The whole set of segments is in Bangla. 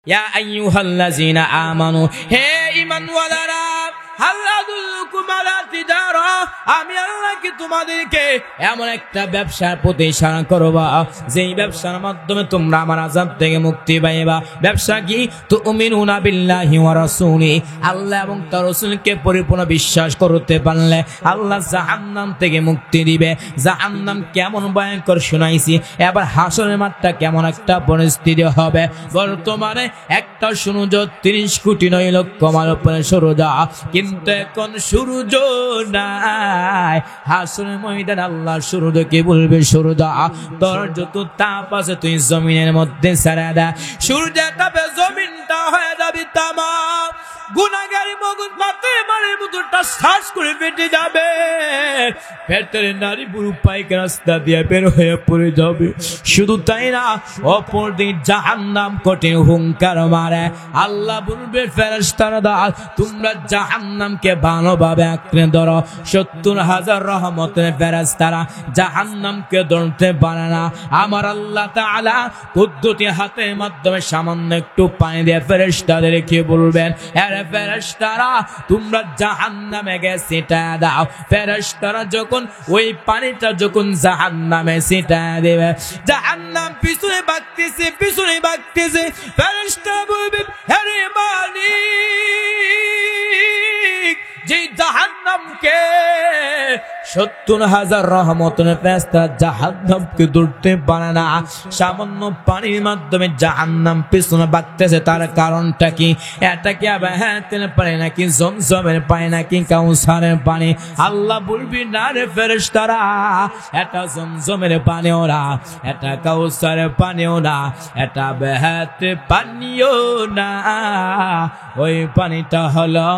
ইয়া আইয়ুহাল্লাযীনা আমানু, হে ঈমানওয়ালারা, হাল আদুল্লুকুম আলা তিজারা, আমি আল্লাহ কি তোমাদেরকে এমন একটা ব্যবসার প্রতি ইশারা করব যেই ব্যবসার মাধ্যমে তোমরা আমার আযাব থেকে মুক্তি পাইবা। ব্যবসা কি? তুমিনুনা বিল্লাহি ওয়া রাসূলি, আল্লাহ এবং তার রাসূলকে পরিপূর্ণ বিশ্বাস করতে পারলে আল্লাহ জাহান্নাম থেকে মুক্তি দিবে। জাহান্নাম কেমন ভয়ঙ্কর শুনাইছি, এবার হাসরের মাঠটা কেমন একটা পরিস্থিতি হবে। বর্তমানে একটা সূর্য 30 কোটি 9 লক্ষ মাইল উপরে সূর্য, কিন্তু এখন সূর্য নাই। হাসরের ময়দান আল্লাহ সূর্যকে বলবে, সূর্য তোর যত তাপ আছে তুই জমিনের মধ্যে ছেড়ে দে। সূর্য তাপে জমিনটা হয়ে যাবে তামাম। গুনাহগারী মগজ মাথায় মারে বুদুরটা শ্বাস করে ফেটে যাবে। পেটের নারী বুড়ো পাইকে রাস্তা দিয়ে বের হয়ে পড়ে যাবে। শুধু তাই না, অপর দিন জাহান্নাম কঠিন হুঙ্কার মারে। আল্লাহ বলবে, ফেরেশতারা দাও, তোমরা জাহান্নামকে ভালোভাবে আঁকড়ে ধরো। 70,000 রহমতের ফেরেশতারা জাহান্নামকে ধরতে পারে না। আমার আল্লাহ তাআলা কুদরতি হাতের মাধ্যমে সামান্য একটু পানি দিয়ে ফেরেশতাদেরকে বলবেন, আরে ফেরেশতারা তোমরা জাহান্নামে ছিটা দাও। ফেরেশতারা যখন ওই পানিটা যখন জাহান্নামে ছিটা দেবে, জাহান্নাম পিছনে ভাগতেছে। ফেরেশতারা বলবেন, আরে মালিক, যে জাহান্নামকে 70,000 রহমতের ফেরেশতা জাহান্নামকে ধরতে পারে না, সামান্য পানির মাধ্যমে জাহান্নাম পিছনে ভাগতেছে, তার কারণটা কি? এটা কি আবাহাতের পানি নাকি জমজমের পানি নাকি কাউসারের পানি? আল্লাহ বলবি, না রে ফেরেশতারা, এটা জমজমের পানিও না, এটা কাউসারের পানিও না, এটা আবাহাতের পানিও না। ওই পানিটা হলো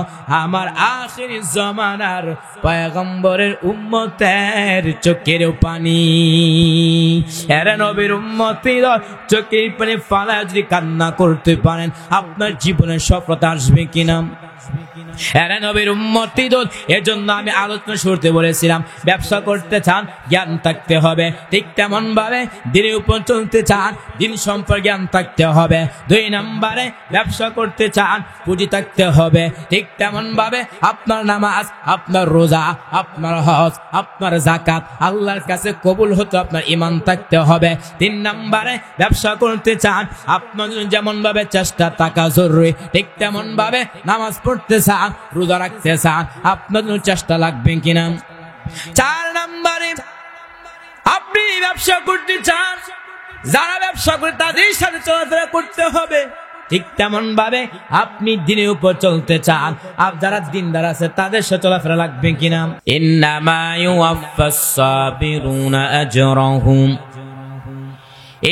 আমার আখিরি জামানার পয়গম্বরের উম্মতের চোখের পানি। এরা নবীর উম্মতের চোখের পানি ফালা যদি কান্না করতে পারেন, আপনার জীবনে সফলতা আসবে কিনা? এরা নবীর উম্মতিদের, এজন্য আমি আলোচনা শুরুতে বলেছিলাম, ব্যবসা করতে চান জ্ঞান থাকতে হবে। ঠিক তেমন ভাবে দিনের উপর চলতে চান, দিন সম্পর্কে জ্ঞান থাকতে হবে। 2 নম্বরে ব্যবসা করতে চান, পুঁজি থাকতে হবে। ঠিক তেমন ভাবে আপনার নামাজ, আপনার রোজা, আপনার হজ, আপনার যাকাত আল্লাহর কাছে কবুল হতে আপনার ঈমান থাকতে হবে। 3 নম্বরে ব্যবসা করতে চান, আপনার যেমন ভাবে চেষ্টা থাকা জরুরি, ঠিক তেমন ভাবে নামাজ পড়তে চান, রোজা রাখতে চান, আপনার চেষ্টা লাগবে কিনা? 4 নম্বরে আপনি ব্যবসা করতে চান, যারা ব্যবসা করে তাদের সাথে চলাফেরা করতে হবে। ঠিক তেমন ভাবে আপনি দিনের উপর চলতে চান, আর যারা দিনদার আছে তাদের সাথে চলাফেরা লাগবে কিনা? ইন্নামা ইউওয়াফাস সাবিরুনা আজরাহুম,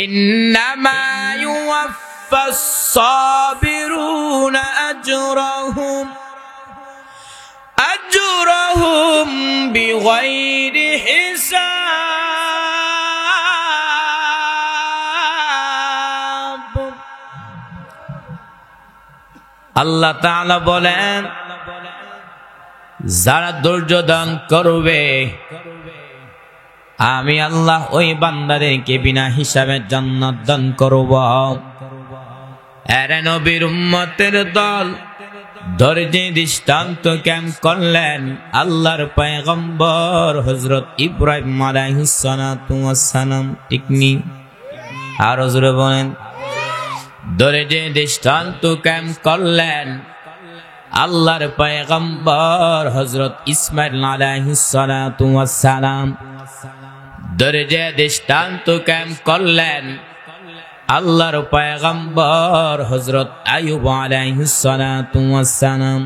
ইন্নামা ইউওয়াফাস সাবিরুনা আজরাহুম বিগাইরি হিসাব। আল্লাহ তাআলা বলেন, যারা ধৈর্য দান করবে আমি আল্লাহ ওই বান্দাদেরকে বিনা হিসাবে জান্নাত দান করব। এরা নবীর উম্মতের দল ধৈর্যের দৃষ্টান্ত কেমন করলেন আল্লাহর পয়গম্বর হযরত ইব্রাহিম আলাইহিস সালাতু ওয়াস সালাম। ঠিক নি? আর জোরে বলেন, ধৈর্যের দৃষ্টান্ত কেমন করলেন আল্লাহর পয়গম্বর হযরত ইসমাঈল আলাইহিস সালাতু ওয়াস সালাম। ধৈর্যের দৃষ্টান্ত কেমন করলেন আল্লাহর পয়গম্বর হযরত আইয়ুব আলাইহিস সালাতু ওয়াস সালাম।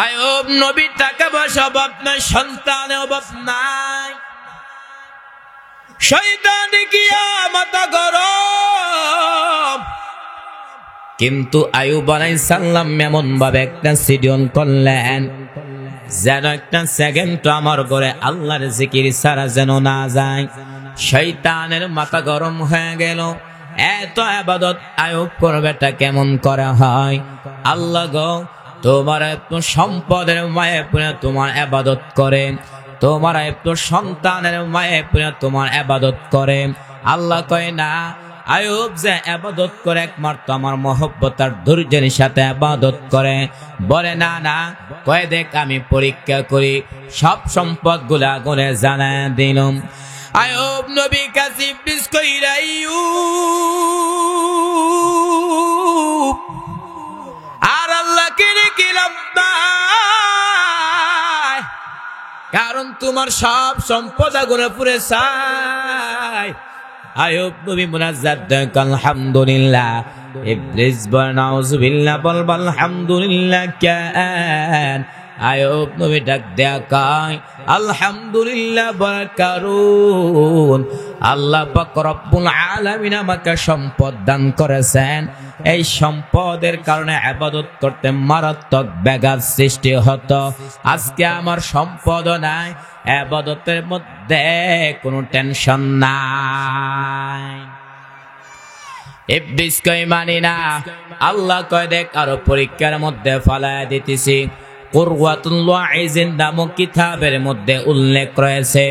আইয়ুব নবী টাকা পয়সা অভাব নাই, সন্তানের অভাব নাই, শয়তান গিয়া মাথা গরম, কিন্তু আইয়ুব আলাইহিস সালাম এমন ভাবে একটা সিডিউল করলেন যেন একটা সেকেন্ড আমার ঘরে আল্লাহর জিকির ছাড়া যেন না যায়। শয়তানের মাথা গরম হয়ে গেল, এত ইবাদত আইয়ুব করবেটা কেমন করা হয়? আল্লাহ গো, তোমার এত সম্পদের মায়ে পড়ে তোমার ইবাদত করে, তোমার এত সন্তানের মায়ে পড়ে তোমার ইবাদত করে। আল্লাহ কয় না, আয়ুব যে ইবাদত করে একমাত্র আমার মহব্বত আর ধৈর্যের সাথে ইবাদত করে। বলে না না, কয় দেখ আমি পরীক্ষা করি, সব সম্পদ গুলা গুনে জানায় দিলাম। আয়ুব নবী কাছে ইবলিস কইরা, আইয়ুব আর আল্লাহকে ডেকে লাভ নাই, কারণ তোমার সব সম্পদ আগুনে পুড়ে ছাই। আয়ুব নবী মুনাজ্জাত দেন আলহামদুলিল্লাহ। ইবলিস বলে নাউযুবিল্লাহ, বল আলহামদুলিল্লাহ কেন? আয়ুব নবী ডাক দেয়া কয় আলহামদুলিল্লাহ বলার কারণ আল্লাহ পাক রব্বুল আলামিন আমাকে সম্পদ দান করেছেন। এই সম্পদের কারণে ইবাদত করতে মারাত্মক ব্যাঘাত সৃষ্টি হতো। আজকে আমার সম্পদও নাই, ইবাদতের মধ্যে কোনো টেনশন নাই। ইবলিস কয় মানি না। আল্লাহ কয় দেখ আরো পরীক্ষার মধ্যে ফালায় দিতেছি। কুরওয়াতুল ওয়াইজিন নামক কিতাবের মধ্যে উল্লেখ রয়েছে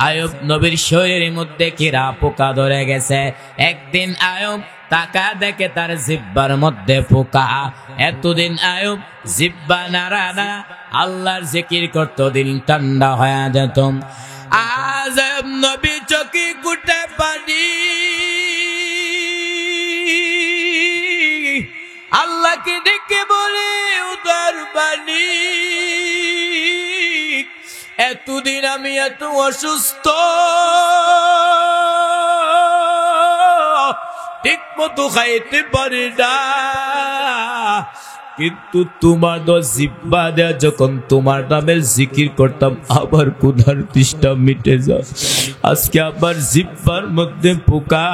আয়ুব নবীর শরীরের মধ্যে কিরা পোকা ধরে গেছে। একদিন আয়ুব তাকা দেখে তার জিহ্বার মধ্যে পোকা। এতদিন আয়ুব জিহ্বা নাড়া না আল্লাহর জিকির করত, দিন ঠান্ডা হয়ে যেত। আজ আয়ুব নবী চোখে গুটে পানি আল্লাহকে ডেকে বলে উদার বাণী, এতদিন আমি এত অসুস্থ, ঠিক মতো খাইতে পারি না, কিন্তু তোমার জিহ্বা দেয়া যখন তোমার নামের জিকির করতাম আবার ক্ষুধার তৃষ্ণা মিটে যায়। আজকে আবার জিহ্বার মধ্যে পোকা,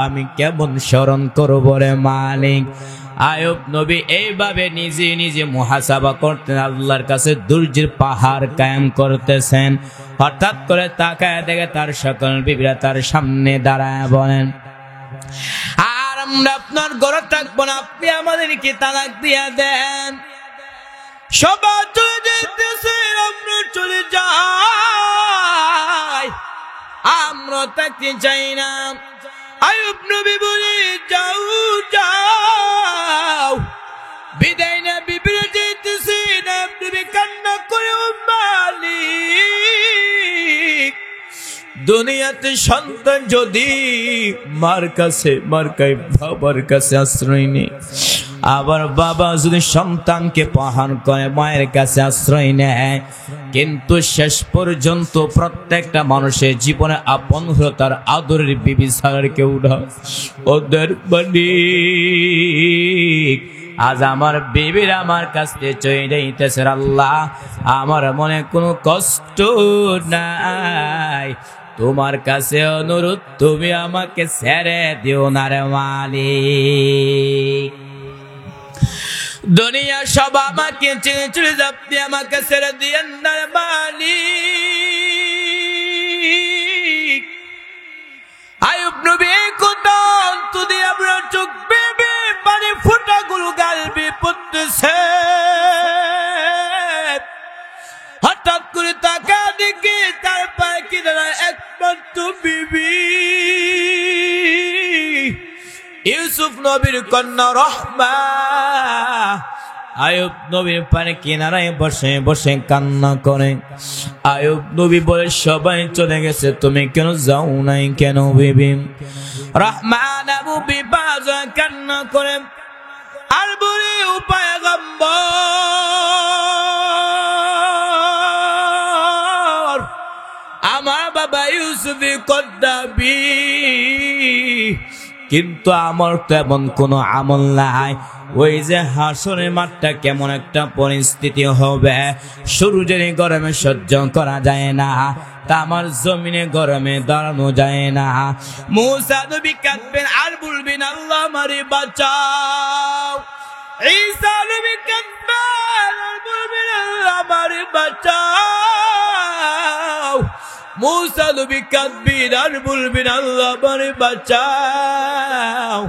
আমি কেমন স্মরণ করব রে মালিক। আয়ুব নবী এইভাবে নিজে নিজে মুহাসাবা করতেন, আল্লাহর কাছে ধৈর্যের পাহাড় কায়েম করতেছেন। হঠাৎ করে তাকায় দেখে তার সকল বিবিরা তার সামনে দাঁড়ায় বলেন, আর আমরা আপনার ঘরে থাকবো না, আপনি আমাদেরকে তালাক দিয়া দেন। সবাই চলে যেতেছে, আমরা চলে যাই, আমরা থাকতে চাই না। আয়ুব নবী বলে যাও যাও, বিদায় না বিবিরা যেতেছে না। নবী কান্না করে মালিক, দুনিয়াতে সন্তান যদি মার কাছে মার্কায় বাবার কাছে আশ্রয় নেই, আবার বাবা যদি সন্তানকে পাহান করে মায়ের কাছে আশ্রয় নেয়, কিন্তু শেষ পর্যন্ত প্রত্যেকটা মানুষের জীবনে আপন হলো তার আদরের বিবি ছাড়ার কেউ না। ওদের মালিক আজ আমার বিবির আমার কাছ থেকে চলে যাইতেছে। আল্লাহ আমার মনে কোনো কষ্ট নাই, তোমার কাছে অনুরোধ তুমি আমাকে ছেড়ে দিও না রে মালিক। দুনিয়া সব আমাকে চিনে চলে যাবে, আমাকে ছেড়ে দিয়েন না রে মালিক। আয়ুব নবী এই কথা অন্ত দিয়ে আমরা চোখ বেবে পানি ফোঁটাগুলো গালবে পড়তেছে। হঠাৎ করে তাকা দেখে তার পায়ে কি দাঁড়ায় একমাত্র বিবি ইউসুফ নবীর কন্যা রহমা। আয়ুব নবীর পানে কিনারায় বসে বসে কান্না করে। আয়ুব নবী বলে সবাই চলে গেছে, তুমি কেন যাও নাই কেন বিবি? রহমান আবু বিবাজ কান্না করে আর বলে উপায় গম্বর, আমার বাবা ইউসুফি কদ্দাবি, কিন্তু আমার তো এমন কোনো আমল নাই। ওই যে হাসরের মাঠটা কেমন একটা পরিস্থিতি হবে, সূর্যের গরমে সহ্য করা যায় না, তা আমার জমিনে গরমে দাঁড়ানো যায় না। মুসা নবী কাঁদবেন আর বলবেন আল্লাহ আমারে বাঁচাও। ঈসা নবী কাঁদবেন আর বলবেন আল্লাহ আমারে বাঁচাও। মুসা নবী কাঁদবেন আর বলবেন আল্লাহ আমারে বাঁচাও।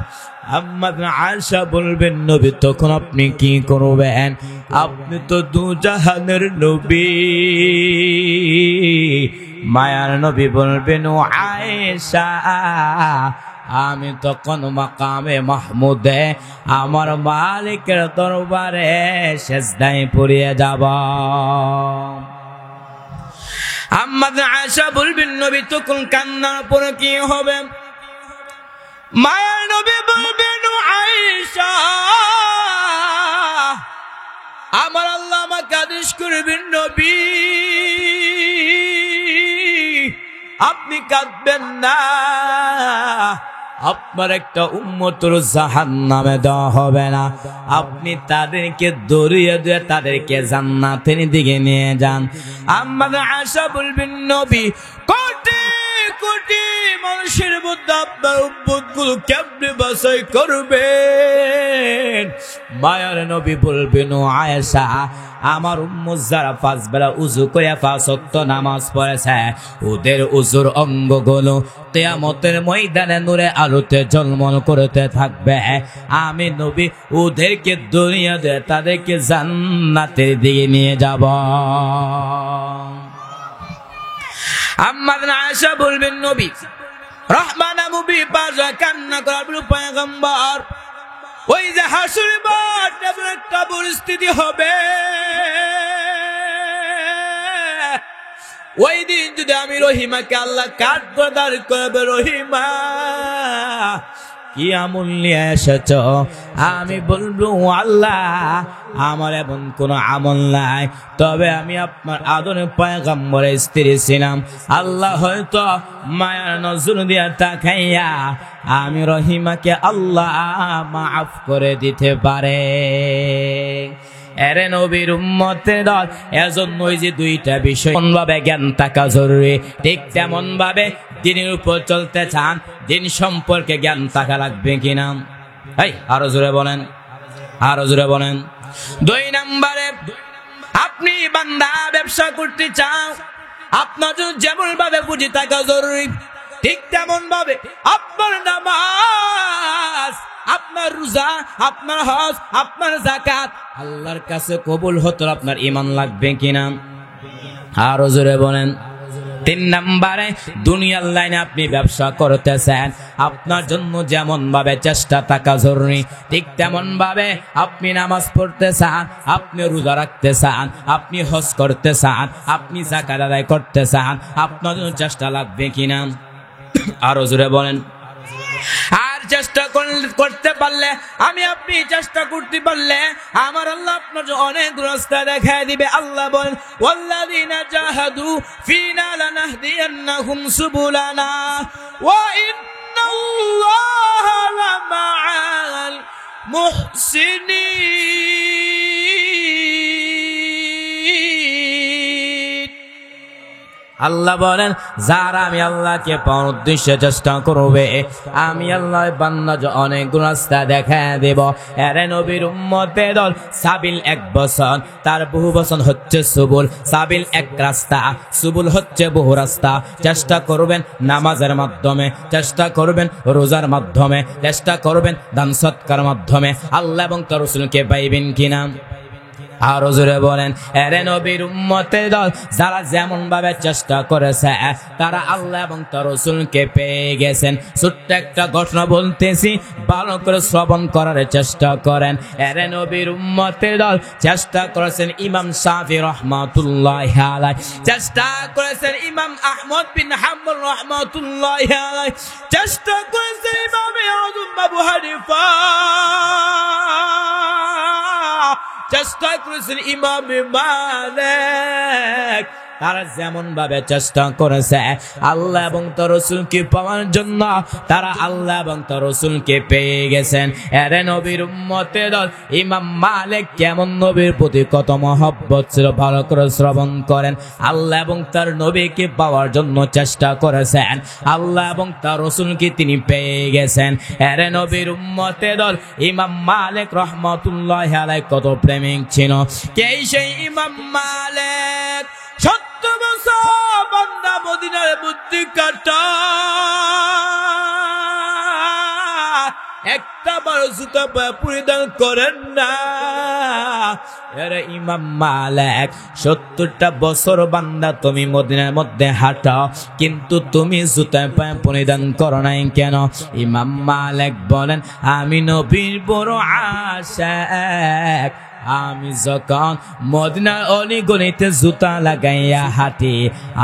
আম্মা আয়েশা বলবেন নবী তখন আপনি কি করবেন? আপনি তো দু জাহানের নবী, মায়ার নবী বলবেন ও আয়েশা আমি তখন মাকামে মাহমুদে আমার মালিকের দরবারে সেজদায় পড়িয়ে যাব। আম্মা আয়েশা বলবেন নবী তখন কান্নার পরে কি হবে? মায়ার নবী বলবেন ও আয়েশা আমার আল্লাহ আমাকে আদেশ করবেন নবী আপনি কাঁদবেন না, আপনার একটা উম্মতের জাহান্নামে দেওয়া হবে না, আপনি তাদেরকে দৌড়িয়ে দিয়ে তাদেরকে জান্নাতের দিকে নিয়ে যান। আম্মা আয়েশা বলবেন নবী কোটি কোটি মানুষের মধ্যে আপনার উম্মতগুলো কেমনে বাছাই করবেন? মায়ার নবী বলবেন ও আয়েশা আমার উম্মত যারা 5 বেলা উযু করে 5 ওয়াক্ত নামাজ পড়েছে ওদের উযুর অঙ্গগুলো কিয়ামতের ময়দানে নূরে আলোতে ঝলমল করতে থাকবে। আমি নবী ওদেরকে দুনিয়াতে তাদেরকে জান্নাতের দিকে নিয়ে যাব। আম্মা আয়েশা বলবেন নবী রহমানা মুবি পাজা কান্না করার পয়গম্বর ওই যে হাসরের মাঠে একটা পরিস্থিতি হবে ওই দিন যদি আমি রহিমাকে আল্লাহ কাঠ করে দাঁড় করবে রহিমা কি আমল নিয়ে এসেছ? আমি বলবো আল্লাহ আমার এমন কোন আমল নাই, তবে আমি আপনার আদরের পয়গম্বরের স্ত্রী ছিলাম। আল্লাহ হয়তো মায়ার নজর দিয়া তাকাইয়া আমি রহিমাকে আল্লাহ মাফ করে দিতে পারে। এরে নবীর উম্মতের দল এজন্য ওই যে দুইটা বিষয় কোন ভাবে জ্ঞান থাকা জরুরি, ঠিক তেমন ভাবে দিনের উপর চলতে চান দিন সম্পর্কে জ্ঞান থাকা লাগবে কিনা? এই আরো জোরে বলেন, আরো জোরে বলেন। 2 নম্বরে আপনি বান্দা ব্যবসা করতে চাও আপনার জন্য যেমন ভাবে পুঁজি থাকা জরুরি ঠিক তেমন ভাবে আপনার নামাজ আপনার রোজা আপনার হজ আপনার যাকাত আল্লাহর কাছে কবুল হতো আপনার ঈমান লাগবে কিনা? আরো জোরে বলেন। 3 নম্বরে দুনিয়ার লাইনে আপনি ব্যবসা করতেছেন আপনার জন্য যেমন ভাবে চেষ্টা থাকা জরুরি ঠিক তেমন ভাবে আপনি নামাজ পড়তে চান আপনি রোজা রাখতে চান আপনি হজ করতে চান আপনি যাকাত আদায় করতে চান আপনার জন্য চেষ্টা লাগবে কিনা? আরো জোরে বলেন। আর চেষ্টা করতে পারলে আমি আপনি চেষ্টা করতে পারলে আমার আল্লাহ আপনার অনেক রাস্তা দেখায় দিবে। আল্লাহ বলেন ওয়াল্লাযিনা জাহাদু ফিনা লানাহদিয়ান্নাহুম সুবুলানা ওয়া ইন্নাল্লাহা লামাআল মুহসিনিন। আল্লাহ বলেন যারা আমি আল্লাহকে পাওয়ার উদ্দেশ্যে চেষ্টা করবে আমি আল্লাহ বান্দা অনেক রাস্তা দেখায় দেব। এরে নবীর উম্মতের দল সাবিল 1 বচন তার বহু বচন হচ্ছে সুবুল। সাবিল 1 রাস্তা, সুবুল হচ্ছে বহু রাস্তা। চেষ্টা করবেন নামাজের মাধ্যমে, চেষ্টা করবেন রোজার মাধ্যমে, চেষ্টা করবেন দান সৎকার মাধ্যমে আল্লাহ এবং তার রাসূলকে পাইবেন কিনা? আরো জোরে বলেন। এরে নবীর উম্মতের দল যারা যেমন ভাবে চেষ্টা করেছে তারা আল্লাহ এবং তার রাসূলকে পেয়ে গেছেন। ছোট্ট একটা ঘটনা বলতেছি, ভালো করে শ্রবণ করার চেষ্টা করেন। এরে নবীর উম্মতের দল চেষ্টা করেছেন ইমাম শাফি রাহমাতুল্লাহি আলাইহি, চেষ্টা করেছেন ইমাম আহমদ বিন হাম্বল রাহমাতুল্লাহি আলাইহি, চেষ্টা করেছেন ইমাম আবু হানিফা, চেষ্টা করেছেন ইমাম মালিক। তারা যেমন ভাবে চেষ্টা করেছে আল্লাহ এবং তার রাসূলকে পাওয়ার জন্য তারা আল্লাহ এবং তার রাসূলকে পেয়ে গেছেন। এরে নবীর উম্মতের দল ইমাম মালিক কেমন নবীর প্রতি কত মহব্বত ছিল ভালো করে শ্রবণ করেন। আল্লাহ এবং তার নবীকে পাওয়ার জন্য চেষ্টা করেছেন, আল্লাহ এবং তার রাসূলকে তিনি পেয়ে গেছেন। এরে নবীর উম্মতের দল ইমাম মালিক রাহমাতুল্লাহি আলাইহি কত প্রেমিক ছিল। কে সেই ইমাম মালিক? 70 বছর বান্দা মদিনার বুদ্ধি কাটা একটা বার জুতা পরিধান করেন না। এরে ইমাম মালিক 70টা বছর বান্দা তুমি মদিনার মধ্যে হাঁটাও, কিন্তু তুমি জুতায় পায়ে পরিধান করো নাই কেন? ইমাম মালিক বলেন, আমি নবীর বড় আশিক, আমি যখন মদিনার অলিগলিতে জুতা লাগাইয়া হাঁটি,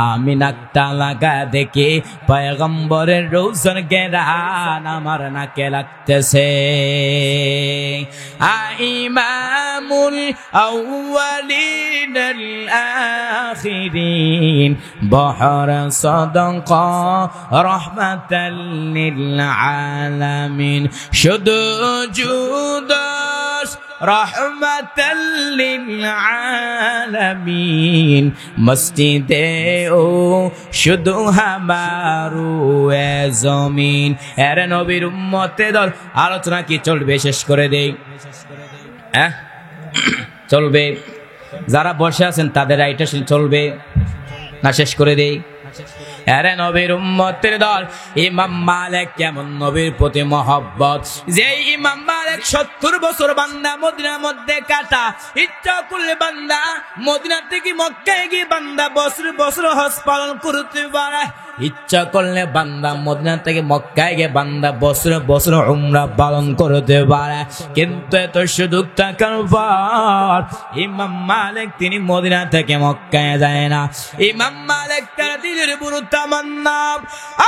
আমি নাকটা লাগা দেখি পয়গম্বরের রওজার ঘেরান আমার নাকে লাগতেছে। ইমামুল আউয়ালিন আল আখিরিন বহর সাদাকা রাহমাতাল লিল আলামিন, শুধু জুদাস রহমাতাল লিল আলামিন, মসজিদে ও শুধু হামারু এ জমিন। এর নবীর উম্মতের দল আলোচনা কি চলবে? শেষ করে দেই, হ্যাঁ চলবে? যারা বসে আছেন তাদের রাইটা চলবে না শেষ করে দেই? এরে নবীর উম্মতের দল, ইমাম মালিক কেমন নবীর প্রতি মহব্বত, যে ইমাম মালিক 70 বছর বান্দা মদিনার মধ্যে কাটা, ইচ্ছা করলে বান্দা মদিনা থেকে মক্কায় গিয়ে বান্দা বছর বছর হজ পালন করতে পারে, ইচ্ছা করলে বান্দা মদিনা থেকে মক্কায় গিয়ে বান্দা বছর বছর উমরা পালন করতে পারে। কিন্তু এত সুযোগ থাকার পর ইমাম মালিক তিনি মদিনা থেকে মক্কায় যায় না। ইমাম মালিক তার দিলের বুড়ো তামান্না,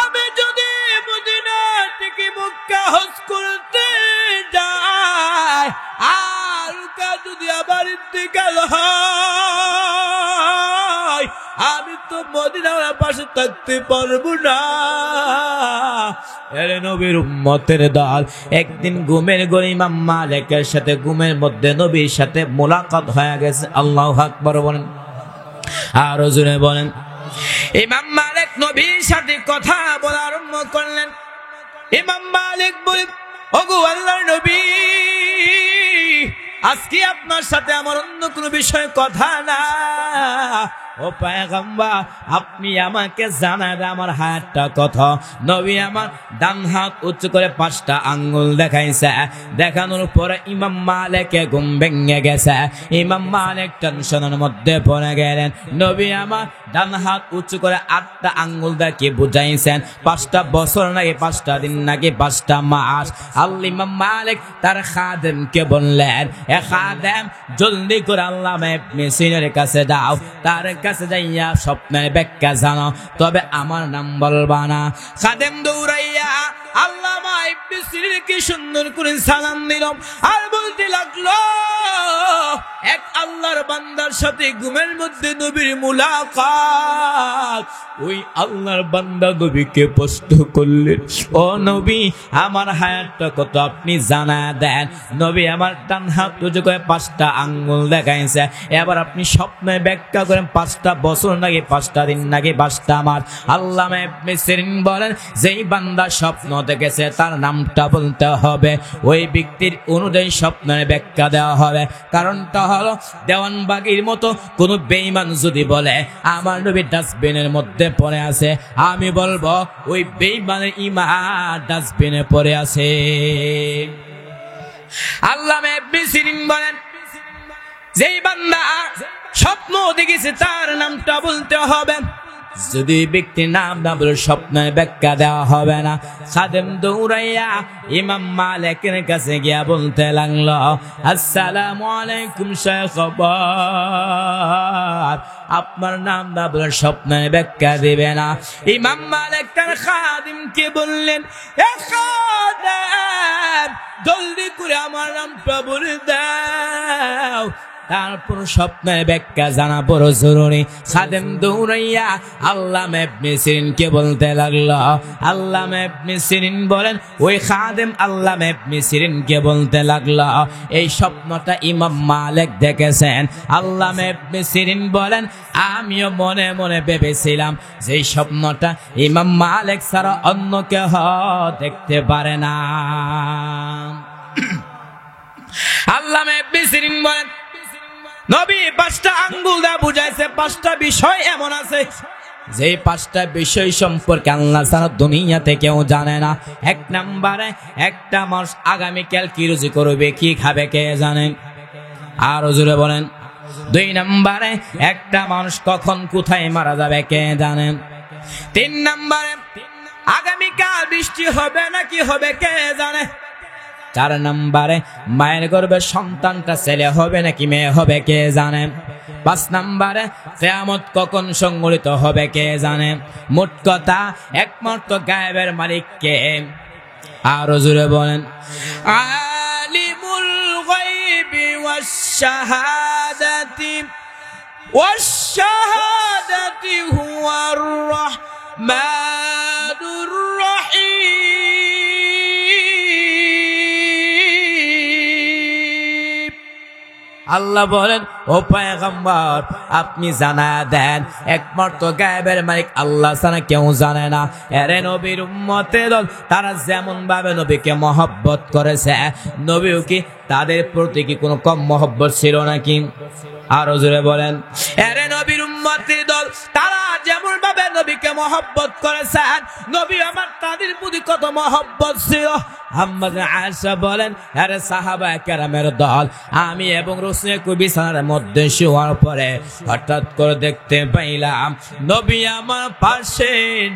আমি যদি মদিনা থেকে মক্কা হজ করতে যাই, আর যদি আবার ইন্তেকাল হয়, আমি তো মদিনার পাশে থাকতে পারবো না। এরে নবীর উম্মতের দল, একদিন ঘুমের ঘরে ইমাম মালিকের সাথে ঘুমের মধ্যে নবীর সাথে মোলাকাত হয়ে গেছে। আল্লাহু আকবার বলেন, আর জোরে বলেন। ইমাম মালিক নবীর সাথে কথা বলা আরম্ভ করলেন। ইমাম মালিক বলেন, ওগো আল্লাহর নবী, আজকে আপনার সাথে আমার অন্য কোনো বিষয়ে কথা না। ও পয়গম্বর, আপনি আমাকে জানান আমার হাতটা কত? নবী আমার ডান হাত উঁচু করে 5টা আঙ্গুল দেখাইছে। দেখানোর পরে ইমাম মালিকের ঘুম ভেঙে গেছে। ইমাম মালিক টেনশনের মধ্যে পড়ে গেলেন। নবী আমার ডান হাত উঁচু করে 8টা আঙ্গুল দেখে বুঝাইছেন 5টা বছর নাকি 5টা দিন নাকি 5টা মাস। আল্লাহ ইমাম মালিক তার খাদেমকে বললেন, এ খাদেম, জলদি করে আল্লামা ইবনে সিরিনের কাছে যাও, তার কাছে যাইয়া স্বপ্নের ব্যাখ্যা জানো, তবে আমার নাম বলবা না। খাদেম দৌড়াইয়া আল্লামা ইবনে সিরিনকে সুন্দর করে সালাম দিল, আর বলতে লাগলো, এক আল্লাহর বান্দার সাথে ঘুমের মধ্যে নবীর মুলাকাত। ওই আল্লাহর বান্দা নবীকে প্রশ্ন করলেন, ও নবী, আমার হায়াতটা কত আপনি জানা দেন। নবী আমার ডান হাত উঁচু করে 5টা আঙ্গুল দেখাইছে। এবার আপনি স্বপ্নে ব্যাখ্যা করেন 5টা বছর নাকি 5টা দিন নাকি 5টা মাস। আল্লামা ইবনে সিরিন বলেন, যেই বান্দা স্বপ্ন দেখেছে তার নামটা বলতে হবে, ওই ব্যক্তির অনুযায়ী স্বপ্নের ব্যাখ্যা দেওয়া হবে। কারণটা হলো, দেওয়ানবাগির মতো কোন বেঈমান যদি বলে আমার নবী ডাস্টবিনের মধ্যে পড়ে আছে, আমি বলবো ওই বেঈমানের ঈমান ডাস্টবিনে পড়ে আছে। আল্লামা ইবনে সিরিন বলেন, যেই বান্দা স্বপ্ন দেখেছে তার নামটা বলতে হবে, যদি ব্যক্তির নাম না বলে স্বপ্নের ব্যাখ্যা দেওয়া হবে না। খাদেম দৌড়াইয়া ইমাম মালিকের কাছে গিয়া বলতে লাগলো, আসসালামু আলাইকুম শাইখ, আপনার নাম না বলে স্বপ্নের ব্যাখ্যা দিবে না। ইমাম মালিক তার খাদিমকে বললেন, এ খাদেম, জলদি করে আমার নামটা বলে দাও, তারপর স্বপ্নের ব্যাখ্যা জানা বড় জরুরি। খাদেম দৌড়াইয়া আল্লামা ইবনে সিরিনকে বলতে লাগলো। আল্লামা ইবনে সিরিন বলেন, ওই খাদেম আল্লামা ইবনে সিরিনকে বলতে লাগলো, এই স্বপ্নটা ইমাম মালিক দেখেছেন। আল্লামা ইবনে সিরিন বলেন, আমিও মনে মনে ভেবেছিলাম যে স্বপ্নটা ইমাম মালিক ছাড়া অন্য কেউ দেখতে পারে না। আল্লামা ইবনে সিরিন বলেন, নবী 5টা আঙ্গুল দা বুঝাইছে 5টা বিষয় এমন আছে যে 5টা বিষয় সম্পর্কে আল্লাহ ছাড়া দুনিয়াতে কেউ জানে না। 1 নম্বরে, একটা মানুষ আগামীকাল কি রুজি করবে, কি খাবে কে জানেন? আর জোরে বলেন। 2 নম্বরে একটা মানুষ কখন কোথায় মারা যাবে কে জানেন? 3 নম্বরে আগামীকাল বৃষ্টি হবে নাকি হবে কে জানে? 4 নম্বরে মায়ের গর্ভে সন্তানটা ছেলে হবে নাকি মেয়ে হবে কে জানে? 5 নম্বরে কিয়ামত কখন সংঘটিত হবে কে জানে? মোট কথা একমাত্র গায়েবের মালিক কে? আর জোরে বলেন। আলিমুল গায়বি ওয়াশ শাহাদাতি হুয়ার রাহমানুর রহিম। আল্লাহ বলেন, ও পয়গম্বর আপনি জানা দেন একমাত্র গায়েবের মালিক আল্লাহ ছাড়া কেউ জানে না। এরে নবীর উম্মতের দল তারা যেমন ভাবে নবীকে মহব্বত করেছে, নবীও কি তাদের প্রতি কি কোনো কম মহব্বত ছিল নাকি? আরো জোরে বলেন। এরে নবীর উম্মতের দল তারা যেমন ভাবে নবীকে মহব্বত করেছেন, নবী আমার তাদের প্রতি কত মহব্বত ছিল। আম্মা আয়েশা বলেন, আরে সাহাবায়ে কেরামের দল আমি এবং রাসূল বিছানার মধ্যে শোয়ার পরে হঠাৎ করে দেখতে পাইলাম নবী আমার পাশে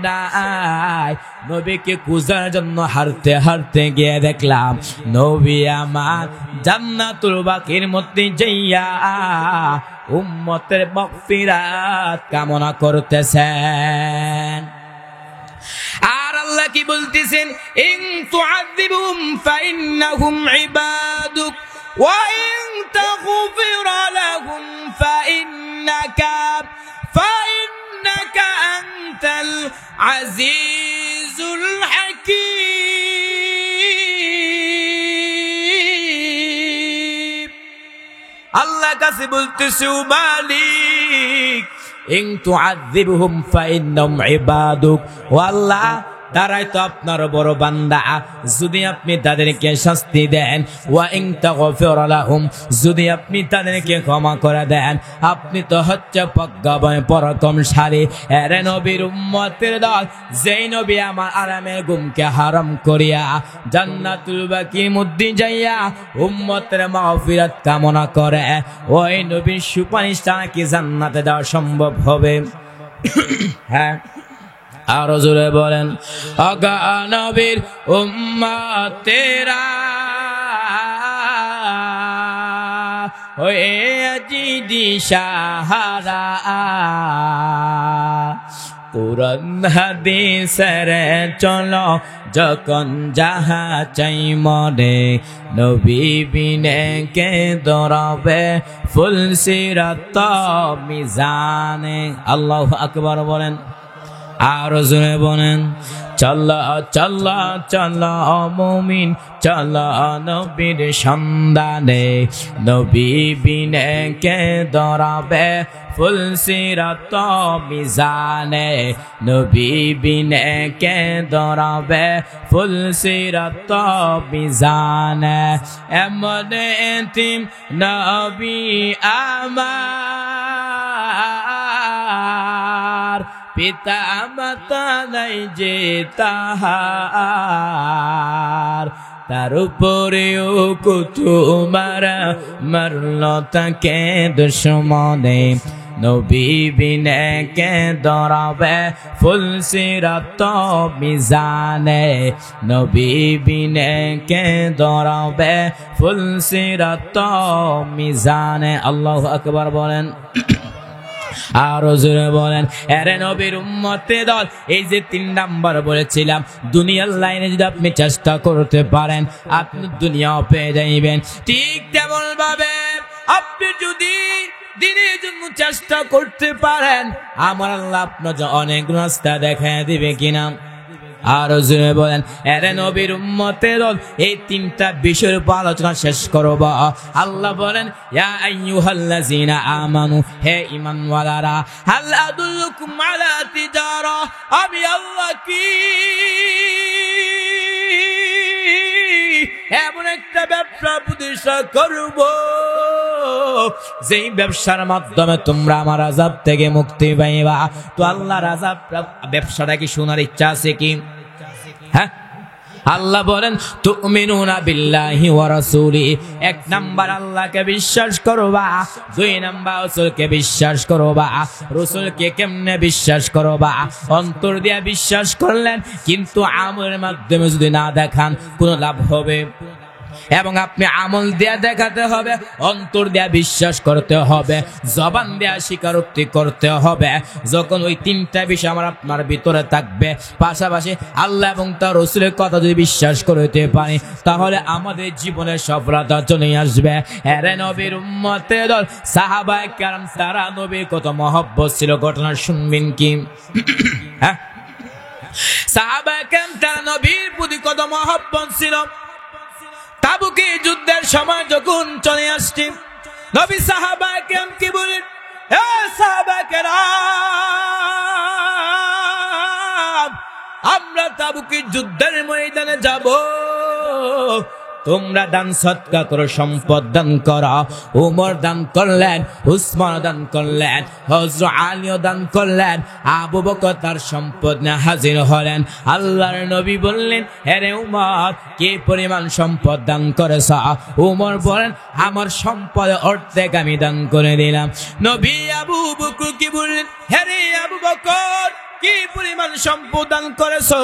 নাই। নবীকে খোঁজার জন্য হাঁটতে হাঁটতে গিয়ে দেখলাম নবী আমার জান্নাতুল বাকির মধ্যে যাইয়া উম্মতের মাগফিরাত কামনা করতেছেন। আর আল্লাহ কি বলতেছেন? ইন তুআযিবুহুম ফাইন্নাহুম ইবাদুক ওয়া ইন তাগফির লাহুম ফাইন্নাকা আনতাল আজিজুল হাকীম। আল্লাহ কাছে বলতেছে, ও মালিক ইন তুআযিবহুম ফাইন্নাহুম ইবাদুক, ও আল্লাহ তারাই তো আপনার বড় বান্দা, যদি আপনি তাদেরকে শাস্তি দেন, ওয়া ইন তাগফির লাহুম যদি আপনি তাদেরকে ক্ষমা করে দেন, আপনি তো হচ্ছে প্রজ্ঞাময় পরাক্রমশালী। এরে নবীর উম্মতের দল যেই নবী আমার আরামের ঘুমকে হারাম করিয়া জান্নাতুল বাকির মধ্যে যাইয়া উম্মতের মাগফিরাত কামনা করে, ওই নবীর সুপারিশ ছাড়া কি জান্নাতে যাওয়া সম্ভব হবে? হ্যাঁ, আরো জোরে বলেন। আগা নবীর উম্মতেরা হয়ে আজি দিশাহারা, কুরআন হাদিসের চলো যখন যাহা চাই মনে, নবী বিনে কে দরাবে ফুল সিরাত মিজানে। আল্লাহু আকবার বলেন। আর জোরে বলেন। চলো চলো চলো মুমিন চলো নবীর সন্ধানে, নবী বিনে কে দরাবে ফুল সিরাত মিজানে, নবী বিনে কে দরাবে ফুল সিরাত মিজানে। এমন এতিম নবী আমার, পিতা মাতা নাই যে তাহার, তার উপরেও কত মারা মারল তাকে দুশমনে, নবী বিনে কে দরাবে ফুল সিরাত মিজানে, নবী বিনে কে দরাবে ফুল সিরাত মিজানে। আল্লাহু আকবার বলেন। আরো জোরে বলেন। এরে নবীর উম্মতে দল এই যে 3 নাম্বার বলেছিলাম, দুনিয়ার লাইনে যদি আপনি চেষ্টা করতে পারেন আপনি দুনিয়াও পেয়ে যাইবেন। ঠিক তেমন ভাবে আপনি যদি দিনের জন্য চেষ্টা করতে পারেন আমার আল্লাহ আপনার অনেক রাস্তা দেখায় দিবে কিনা। আরো জোরে বলেন। এরে নবীর উম্মতের দল এই 3টা বিষয়ের উপর আলোচনা শেষ করব। আল্লাহ বলেন, ইয়া আইয়ুহাল্লাযীনা আমানু, হে ঈমানওয়ালারা, হাল আদুল্লুকুম আলা তিজারা, আমি আল্লাহ কি এমন একটা ব্যবসা প্রতিষ্ঠা করব যেই ব্যবসার মাধ্যমে তোমরা আমার আযাব থেকে মুক্তি পাইবা। তো আল্লাহর আযাব ব্যবসাটা কি শোনার ইচ্ছা আছে কি? হ্যাঁ, আল্লাহ বলেন তুমিনুনা বিল্লাহি ওয়া রাসূলি, এক নাম্বার আল্লাহকে বিশ্বাস করবা, দুই নাম্বার রাসূলকে বিশ্বাস করবা। রাসূলকে কেমনে বিশ্বাস করবা? অন্তর দিয়ে বিশ্বাস করলেন, কিন্তু আমলের মাধ্যমে যদি না দেখান কোনো লাভ হবে? এবং আপনি আমল দিয়ে দেখাতে হবে, অন্তর দিয়ে বিশ্বাস করতে হবে, জবান দিয়ে স্বীকারোক্তি করতে হবে। যখন ওই তিনটা বিষয় আমার আপনার ভিতরে থাকবে, পাশাপাশি আল্লাহ এবং তার রাসূলের কথা যদি বিশ্বাস করতে পারি, তাহলে আমাদের জীবনের সফলতা চলে আসবে। আরে নবীর উম্মতের দল সাহাবায়ে কেরাম, তারা নবীর কত মহব্বত ছিল, ঘটনা শুনবেন কি? হ্যাঁ, সাহাবায়ে কেরাম তারা নবীর প্রতি কত মহব্বত ছিল। তাবুকি যুদ্ধের সময় যখন চলে আসছে, নবী সাহাবায়ে কেরাম কি বলেন? হে সাহাবায়ে কেরাম, আমরা তাবুকি যুদ্ধের ময়দানে যাব, তোমরা দান সদকা করো, সম্পদ দান করো। উমর দান করলেন, উসমান দান করলেন, হযরত আলীও দান করলেন। আবু বকর তার সম্পদ নিয়ে হাজির হলেন। আল্লাহর নবী বললেন, হে রে উমর, কি পরিমাণ সম্পদ দান করেছ? উমর বলেন, আমার সম্পদের অর্ধেক আমি দান করে দিলাম। নবী আবু বকর কি বললেন, হে রে আবু বকর, কি পরিমাণ সম্পদ দান করেছো?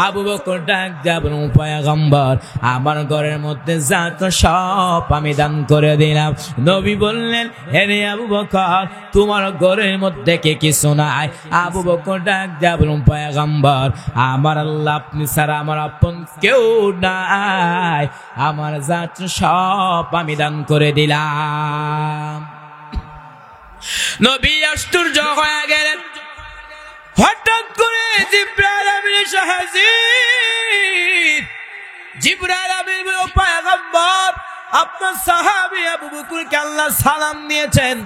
আবু বকর ডাক দিয়ে বললেন, পয়গম্বর, আমার ঘরের মধ্যে যা তো সব আমি দান করে দিলাম। নবী বললেন, হে রে আবু বকর, তোমার ঘরের মধ্যে কে কিছু নাই? আবু বকর ডাক দিয়ে বললেন, পয়গম্বর, আমার আল্লাহ আপনি ছাড়া আমার আপন কেউ নাই, আমার যা তো সব আমি দান করে দিলাম। নবী আশ্চর্য হয়ে গেলেন। হঠাৎ করে জিবরাইল আমিন এসে হাজির। জিবরাইল আমিন বলল, পয়গম্বর, আপনার সাহাবী আবু বকরকে আল্লাহ সালাম দিয়েছেন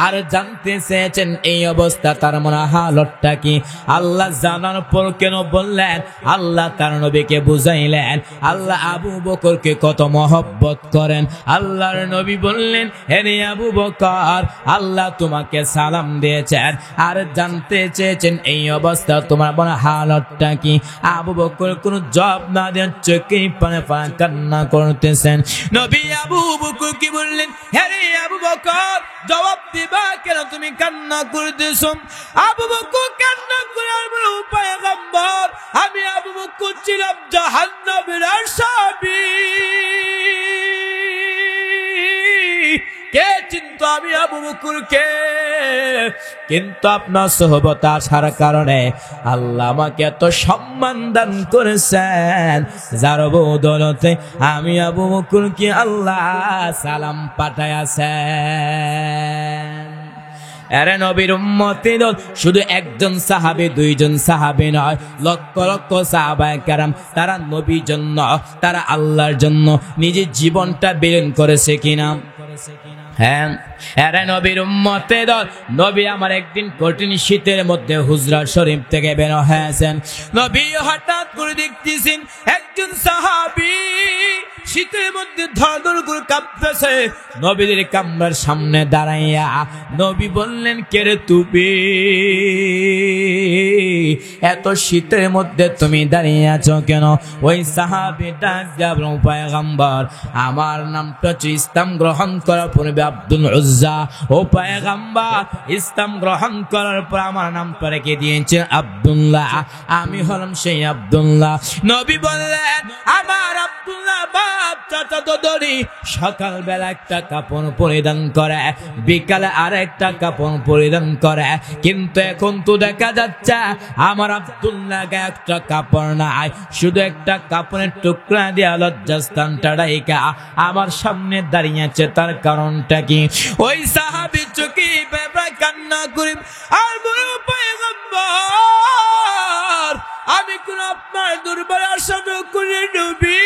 আর জানতে চেয়েছেন এই অবস্থা তার মনে হালতটা কি। আল্লাহ জানার পর কেন বললেন? আল্লাহ তার নবীকে বুঝাইলেন আল্লাহ আবু বকরকে কত মহব্বত করেন। আল্লাহর নবী বললেন, হে আবু বকর, আল্লাহ তোমাকে সালাম দিয়েছেন আর জানতে চেয়েছেন এই অবস্থা তোমার মনে হালতটা কি। আবু বকর কোন জবাব না দিয়ে চোখে পানি পানি কান্না করতেছেন। নবী আবু বকর কি বললেন, হে আবু বকর, জবাব দিবা কেন, তুমি কান্না করতেছ? আবু বকর কান্না করে বলল, পয়গম্বর, আমি আবু বকর ছিলাম জাহান্নামের আসামি। কে চিনতো আমি আবু বকরকে? কিন্তু আপনার সোহবত আসার কারণে আল্লাহ আমাকে এত সম্মান দান করেছেন, যার বদৌলতে আমি আবু বকরকে আল্লাহ সালাম পাঠাইয়াছেন। আরে নবীর উম্মতের শুধু একজন সাহাবী, দুইজন সাহাবী নয়, লক্ষ লক্ষ সাহাবায়ে কেরাম, তারা নবীর জন্য, তারা আল্লাহর জন্য নিজের জীবনটা বিলীন করেছে কিনা? হ্যাঁ, আরে নবীর উম্মতের দল, নবী আমার একদিন কঠিন শীতের মধ্যে হুজরা শরীফ থেকে বের হয়েছেন। নবী হঠাৎ করে দেখতেছেন একজন সাহাবী শীতের মধ্যে ধর করে কাঁপতেছে। নবীদের কামরার সামনে দাঁড়াইয়া নবী বললেন, কে রে তুমি? এত শীতের মধ্যে তুমি দাঁড়িয়ে আছো কেন? ওই সাহাবী ডাক দিয়ে বলল, পয়গম্বর, আমার নামটা হচ্ছে ইসলাম গ্রহণ করার পূর্বে আব্দুল উজ্জা। ও পয়গম্বর, ইসলাম গ্রহণ করার পর আমার নামটা রেখে দিয়েছে আব্দুল্লাহ, আমি হলাম সেই আব্দুল্লাহ। নবী বললেন, আমার আব্দুল্লাহ বাপ চাচা দদরি সকালবেলা একটা কাপড় পরিধান করে, বিকালে আর একটা কাপড় পরিধান করে, কিন্তু এখন তো দেখা যাচ্ছে আমার আব্দুল্লাহকে একটা কাপড় নাই, শুধু একটা কাপড়ের টুকরা দিয়ে লজ্জাস্থানটা ঢাকা আমার সামনে দাঁড়িয়ে আছে। তার কারণটা কি? ওই সাহাবী চোখে প্রায় কান্না করে আর বলল, পয়গম্বর, আমি কোন আপনার দুর্বল আশা করে নবী,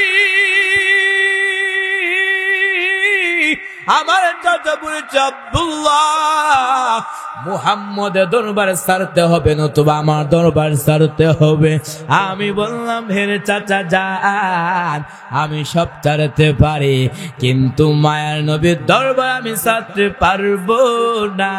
আমার চাচা বলেছে আব্দুল্লাহ, মুহাম্মদের দরবার ছাড়তে হবে, নতুবা আমার দরবার ছাড়তে হবে। আমি বললাম, হেরে চাচা যান, আমি সব ছাড়তে পারি, কিন্তু মায়ের নবীর দরবার আমি ছাড়তে পারবো না।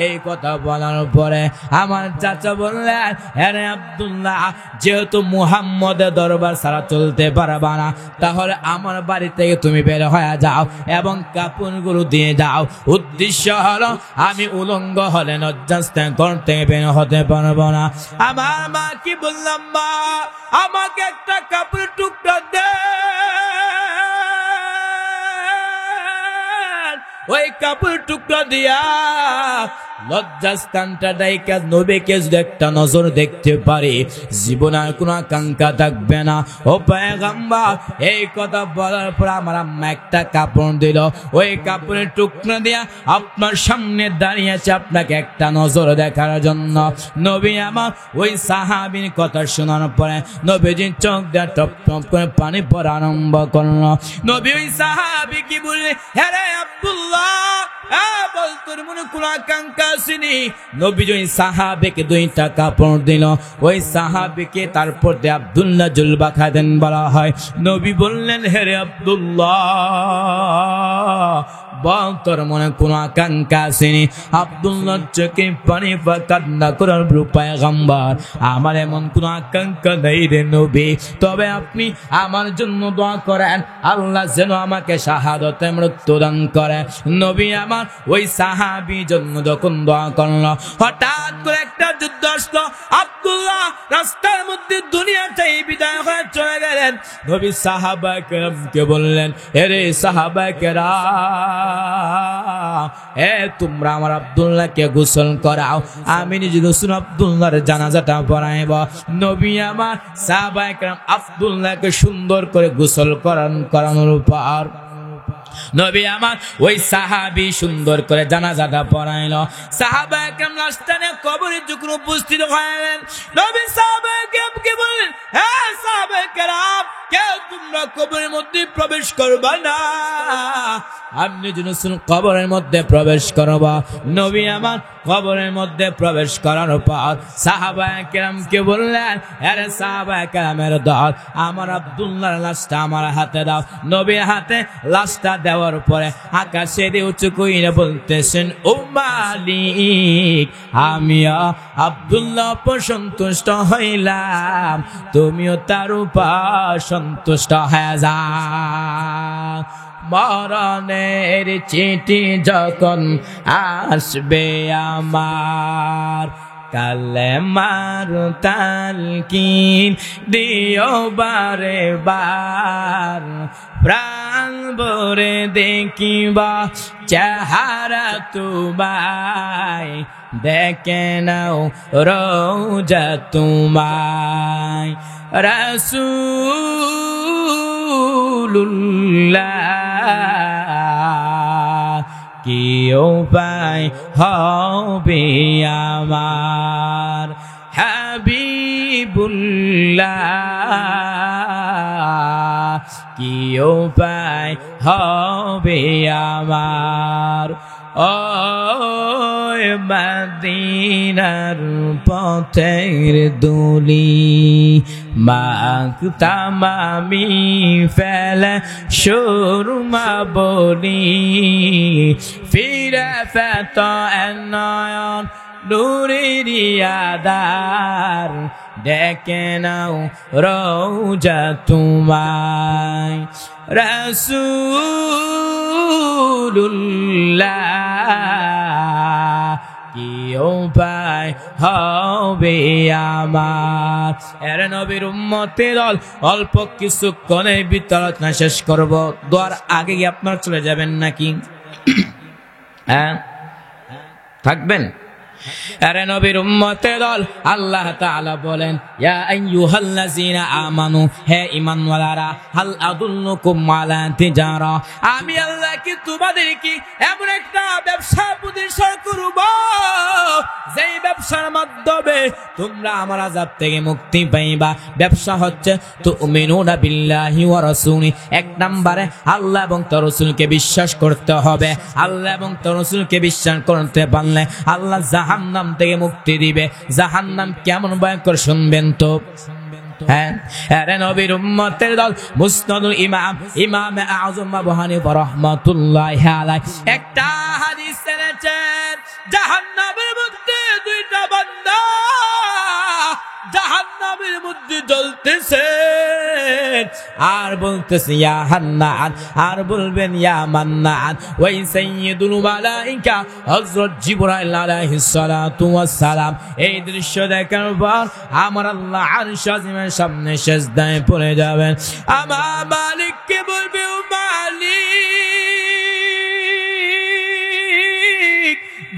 এই কথা বলার পরে আমার চাচা বললেন, হেরে আব্দুল্লাহ, যেহেতু মুহাম্মদের দরবার ছাড়া চলতে পারবা না, তাহলে আমার বাড়ি থেকে তুমি বের হয়ে যাও এবং কাপড়গুলো দিয়ে যাও। উদ্দেশ্য হলো আমি উলঙ্গ হলে লজ্জাস্থান করতে বের হতে পারবো না। আমার মা কি বললাম, মা আমাকে একটা কাপড়ের টুকরা দে। ওই কাপড় টুকরা দিয়া লজ্জাস্থানটা ডাইকা নবীকে যদি একটা নজর দেখতে পারি, জীবন আর কোনো আকাঙ্ক্ষা থাকবে না। ও পয়গম্বর, এই কথা বলার পর আমার আম্মা একটা কাপড় দিল। ওই কাপড়ের টুকরা দিয়া আপনার সামনে দাঁড়িয়েছে আপনাকে একটা নজর দেখার জন্য। নবী আমার ওই সাহাবীর কথা শোনার পরে নবীজির চোখ দিয়ে টপ টপ করে পানি পড়া আরম্ভ করলো। নবী ওই সাহাবী কি বললেন, হ্যাঁ রে আব্দুল্লাহ, বল তোর মনে কোন আকাঙ্ক্ষা আসেনি? নবী ওই সাহাবীকে 2টা কাপড় দিল। ওই সাহাবীকে তারপর দিয়ে আব্দুল্লাহ জুলবা খাদেন বলা হয়। নবী বললেন, হে রে আব্দুল্লাহ, বল তোর মনে কোন আকাঙ্ক্ষা আসেনি? আব্দুল্লাহ চোখে পানি কান্না করার পয়গম্বর, আমার এমন কোন আকাঙ্ক্ষা নেই রে নবী, তবে আপনি আমার জন্য দোয়া করেন, আল্লাহ যেন আমাকে শাহাদাতে মৃত্যু দান করে। নবী আমার ওই সাহাবী জন্য যখন দোয়া করলো, হঠাৎ করে একটা যুদ্ধ আসলো। আব্দুল্লাহ রাস্তার মধ্যে দুনিয়াটাই বিদায় হয়ে চলে গেলেন। নবী সাহাবায়ে কেরামকে বললেন, এরে সাহাবায়ে কেরাম, তোমরা আমার আব্দুল্লাহকে গোসল করাও, আমি নিজে গোসল আব্দুল্লাহর জানাজাটা পড়াইব। নবী আমার সাহাবায়ে কেরাম আব্দুল্লাহকে সুন্দর করে গোসল করানোর পর নবী আমার ওই সাহাবী সুন্দর করে জানাজাটা পড়াইলো। সাহাবায়ে কেরাম লাশটানে কবরে যখন উপস্থিত হলেন, নবী সাহাবায়ে কেরামকে বললেন, হে সাহাবায়ে কেরাম, কেউ তোমরা কবরের মধ্যে প্রবেশ করবা না, আপনি যেন কবরের মধ্যে প্রবেশ করবা। নবী আমার কবরের মধ্যে প্রবেশ করার পর সাহাবায়ে কেরামকে বললেন, আরে সাহাবায়ে কেরামের দল, আমার আব্দুল্লাহর লাশটা আমার হাতে দাও। নবীর হাতে লাশটা দেওয়ার পরে আকাশে দিয়ে উঁচু কইরা বলতেছেন, ও মালিক, আমি আব্দুল্লাহ উপর সন্তুষ্ট হইলাম, তুমিও তার উপর সন্তুষ্ট হয়ে যাও। মরণের চিঠি যখন আসবে আমার, কালেমার তালকিন দিও বারে বার, প্রাণ ভরে দেখিবা চেহারা তোমায়, দেখে নাও রোজা তোমায়। রাসূলুল্লাহ, কি উপায় হবে আমার? হাবিবুল্লাহ, কি উপায় হবে আমার? ও মদিনার পথের দুলি, মাগতাম আমি ফেলে সুরমা বলি, ফিরে ফেত নয়ন নূরের আধার, ডেকে নাও রোজা তোমায়। রাসূলুল্লাহ, কি উপায় হবে আমার? এর নবীর উম্মতের দল, অল্প কিছুক্ষণের ভিতর আলোচনা শেষ করব। দোয়ার আগে কি আপনারা চলে যাবেন নাকি? হ্যাঁ, থাকবেন? আরে নবীর উম্মতের দল, আল্লাহ তাআলা বলেন ইয়া আইয়ুহাল্লাযীনা আমানু, হে ঈমানওয়ালারা, হাল আদুল্লুকুম আলা তিজারা, আমি আল্লাহ কি তোমাদেরকে এমন একটা ব্যবসা প্রতিষ্ঠা করব যেই ব্যবসার মাধ্যমে তোমরা আমার আযাব থেকে মুক্তি পাইবা। ব্যবসা হচ্ছে তুমিনুনা বিল্লাহি ওয়া রাসূলি, এক নম্বরে আল্লাহ এবং তার রাসূলকে বিশ্বাস করতে হবে। আল্লাহ এবং তার রাসূলকে বিশ্বাস করতে পারলে আল্লাহ জাহান্নাম থেকে মুক্তি দিবে। জাহান্নাম কেমন ভয়ঙ্কর শুনবেন তো। হ্যাঁ, আরে নবীর উম্মতের দল, মুসনাদুল ইমাম আযম আবু হানিফা রাহমাতুল্লাহি আলাইহি একটা হাদিস এনেছেন, জাহান্নামের মধ্যে দুইটা বান্দা জাহান্নামের মধ্যে জ্বলতেছে আর বলতেছে ইয়া হান্নান, আর বলবেন ইয়া মান্নান। ওই সাইয়্যিদুল মালাইকা হযরত জিবরাইল আলাইহিস সালাতু ওয়াস সালাম এই দৃশ্য দেখার পর আমার আল্লাহ আরশ আজিমের সামনে সিজদায় পড়ে যাবেন। আমার মালিককে বলবে, ও মালিক,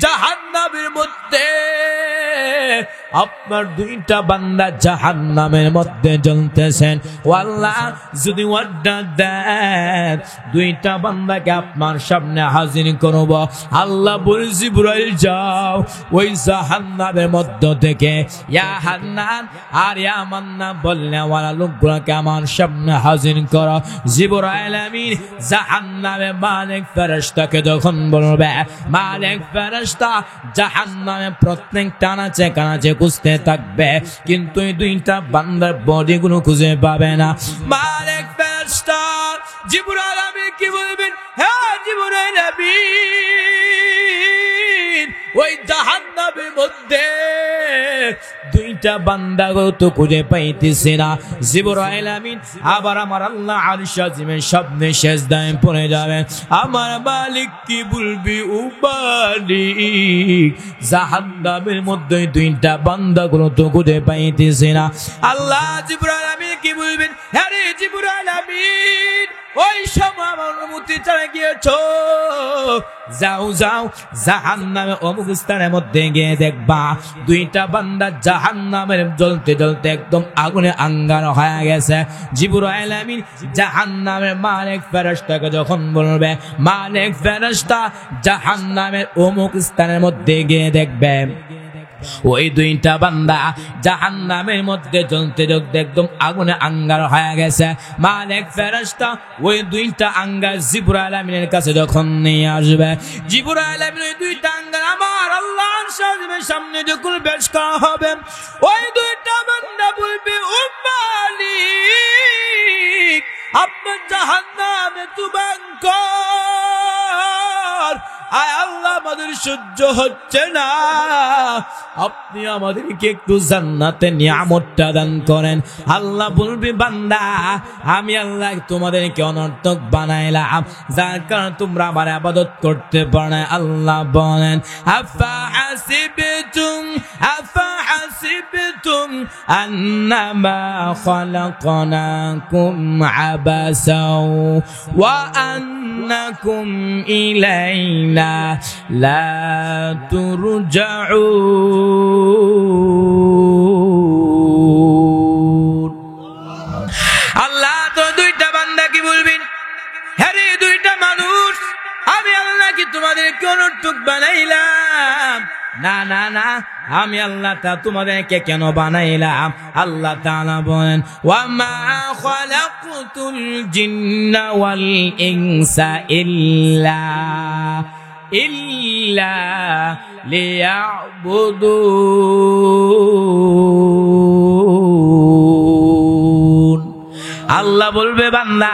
জাহান্নামের মধ্যে আপনার দুইটা বান্দা জাহান্নামের মধ্যে জ্বলতেছেন। ও আল্লাহ, যদি অর্ডার দেন দুইটা বান্দাকে আপনার সামনে হাজির করব। আল্লাহ বলে, জিবরাইল যাও ওই জাহান্নামের মধ্য থেকে ইয়া হান্নান আর ইয়া মান্নান বললে ওয়ালা লোকগুলোকে আমার সামনে হাজির করো। জিবরাইল আমিন জাহান্নামে মালিক ফেরেশতাকে যখন বলবে, মালিক ফেরেশতা জাহান্নামে প্রত্যেকটা আনাচে কানাচে খুঁজতে থাকবে, কিন্তু এই দুইটা বান্দার বডিগুলো খুঁজে পাবে না। মালিক ফেরেশতা জিবরাইল আমিন কি বলবেন, হ্যাঁ জিবরাইল আমিন, ওই জাহান্নামের মধ্যে দুইটা বান্দাগুলো তো খুঁজে পাইতেছে না। জিবরাইল আমিন আবার আমার আল্লাহ আরশ আজিমের সামনে সিজদায় পড়ে যাবেন। আমার মালিক কি বলবি, ও মালিক, জাহান্নামের মধ্যে দুইটা বান্দাগুলো তো খুঁজে পাইতেছে না। আল্লাহ জিবরাইল আমিন কি বলবেন, হ্যাঁ রে জিবরাইল আমিন, ওই সময় আমার অনুমতি ছাড়া গিয়েছো, যাও যাও জাহান্নামে অমুক স্থানের মধ্যে গিয়ে দেখবা দুইটা বান্দা জাহান্নামের জ্বলতে জ্বলতে একদম আগুনে আঙ্গার হয়ে গেছে। জিবরাইল আমিন জাহান্নামের মালিক ফেরেশতাকে যখন বলবে, মালিক ফেরেশতা জাহান্নামের অমুক স্থানের মধ্যে গিয়ে দেখবে ওই দুইটা বান্দা জাহান্নামের মধ্যে জ্বলতে জ্বলতে একদম আগুনে আঙ্গার হয়ে গেছে। মালিক ফেরেশতা ওই দুইটা আঙ্গার জিবরাইল আমিনের কাছে যখন নিয়ে আসবে, জিবরাইল আমিন ওই দুইটা আঙ্গার আমার আল্লাহর সামনে যখন পেশ করা হবে, ওই দুইটা বান্দা বলবে, ও মালিক, আপনার জাহান্নামে তো ভয়ঙ্কর, আয় আল্লাহ আমাদের সহ্য হচ্ছে না, আপনি আমাদেরকে একটু জান্নাতে নিয়ামতটা দান করেন। আল্লাহ বলবে, বান্দা, আমি আল্লাহ তোমাদেরকে অনর্থক বানাইলাম, যার কারণে তোমরা আমার ইবাদত করতে পারো না। আল্লাহ বলেন, আফা হাসিবতুম আন্নামা খালাকনাকুম আবাসাও ওয়া আন্নাকুম ইলাইনা লা তুরজাউন। আল্লাহ তো দুইটা বান্দা কি বলবেন, হ্যাঁ রে দুইটা মানুষ, আমি আল্লাহ কি তোমাদেরকে অনর্থক বানাইলাম? না না না, আমি আল্লাহ তা তোমাদেরকে কেন বানাইলাম? আল্লাহ তাআলা বলেন, ওয়া মা খালাকতুল জিন্না ওয়াল ইনসা ইল্লা লিয়াবুদুন। আল্লাহ বলবে, বান্দা,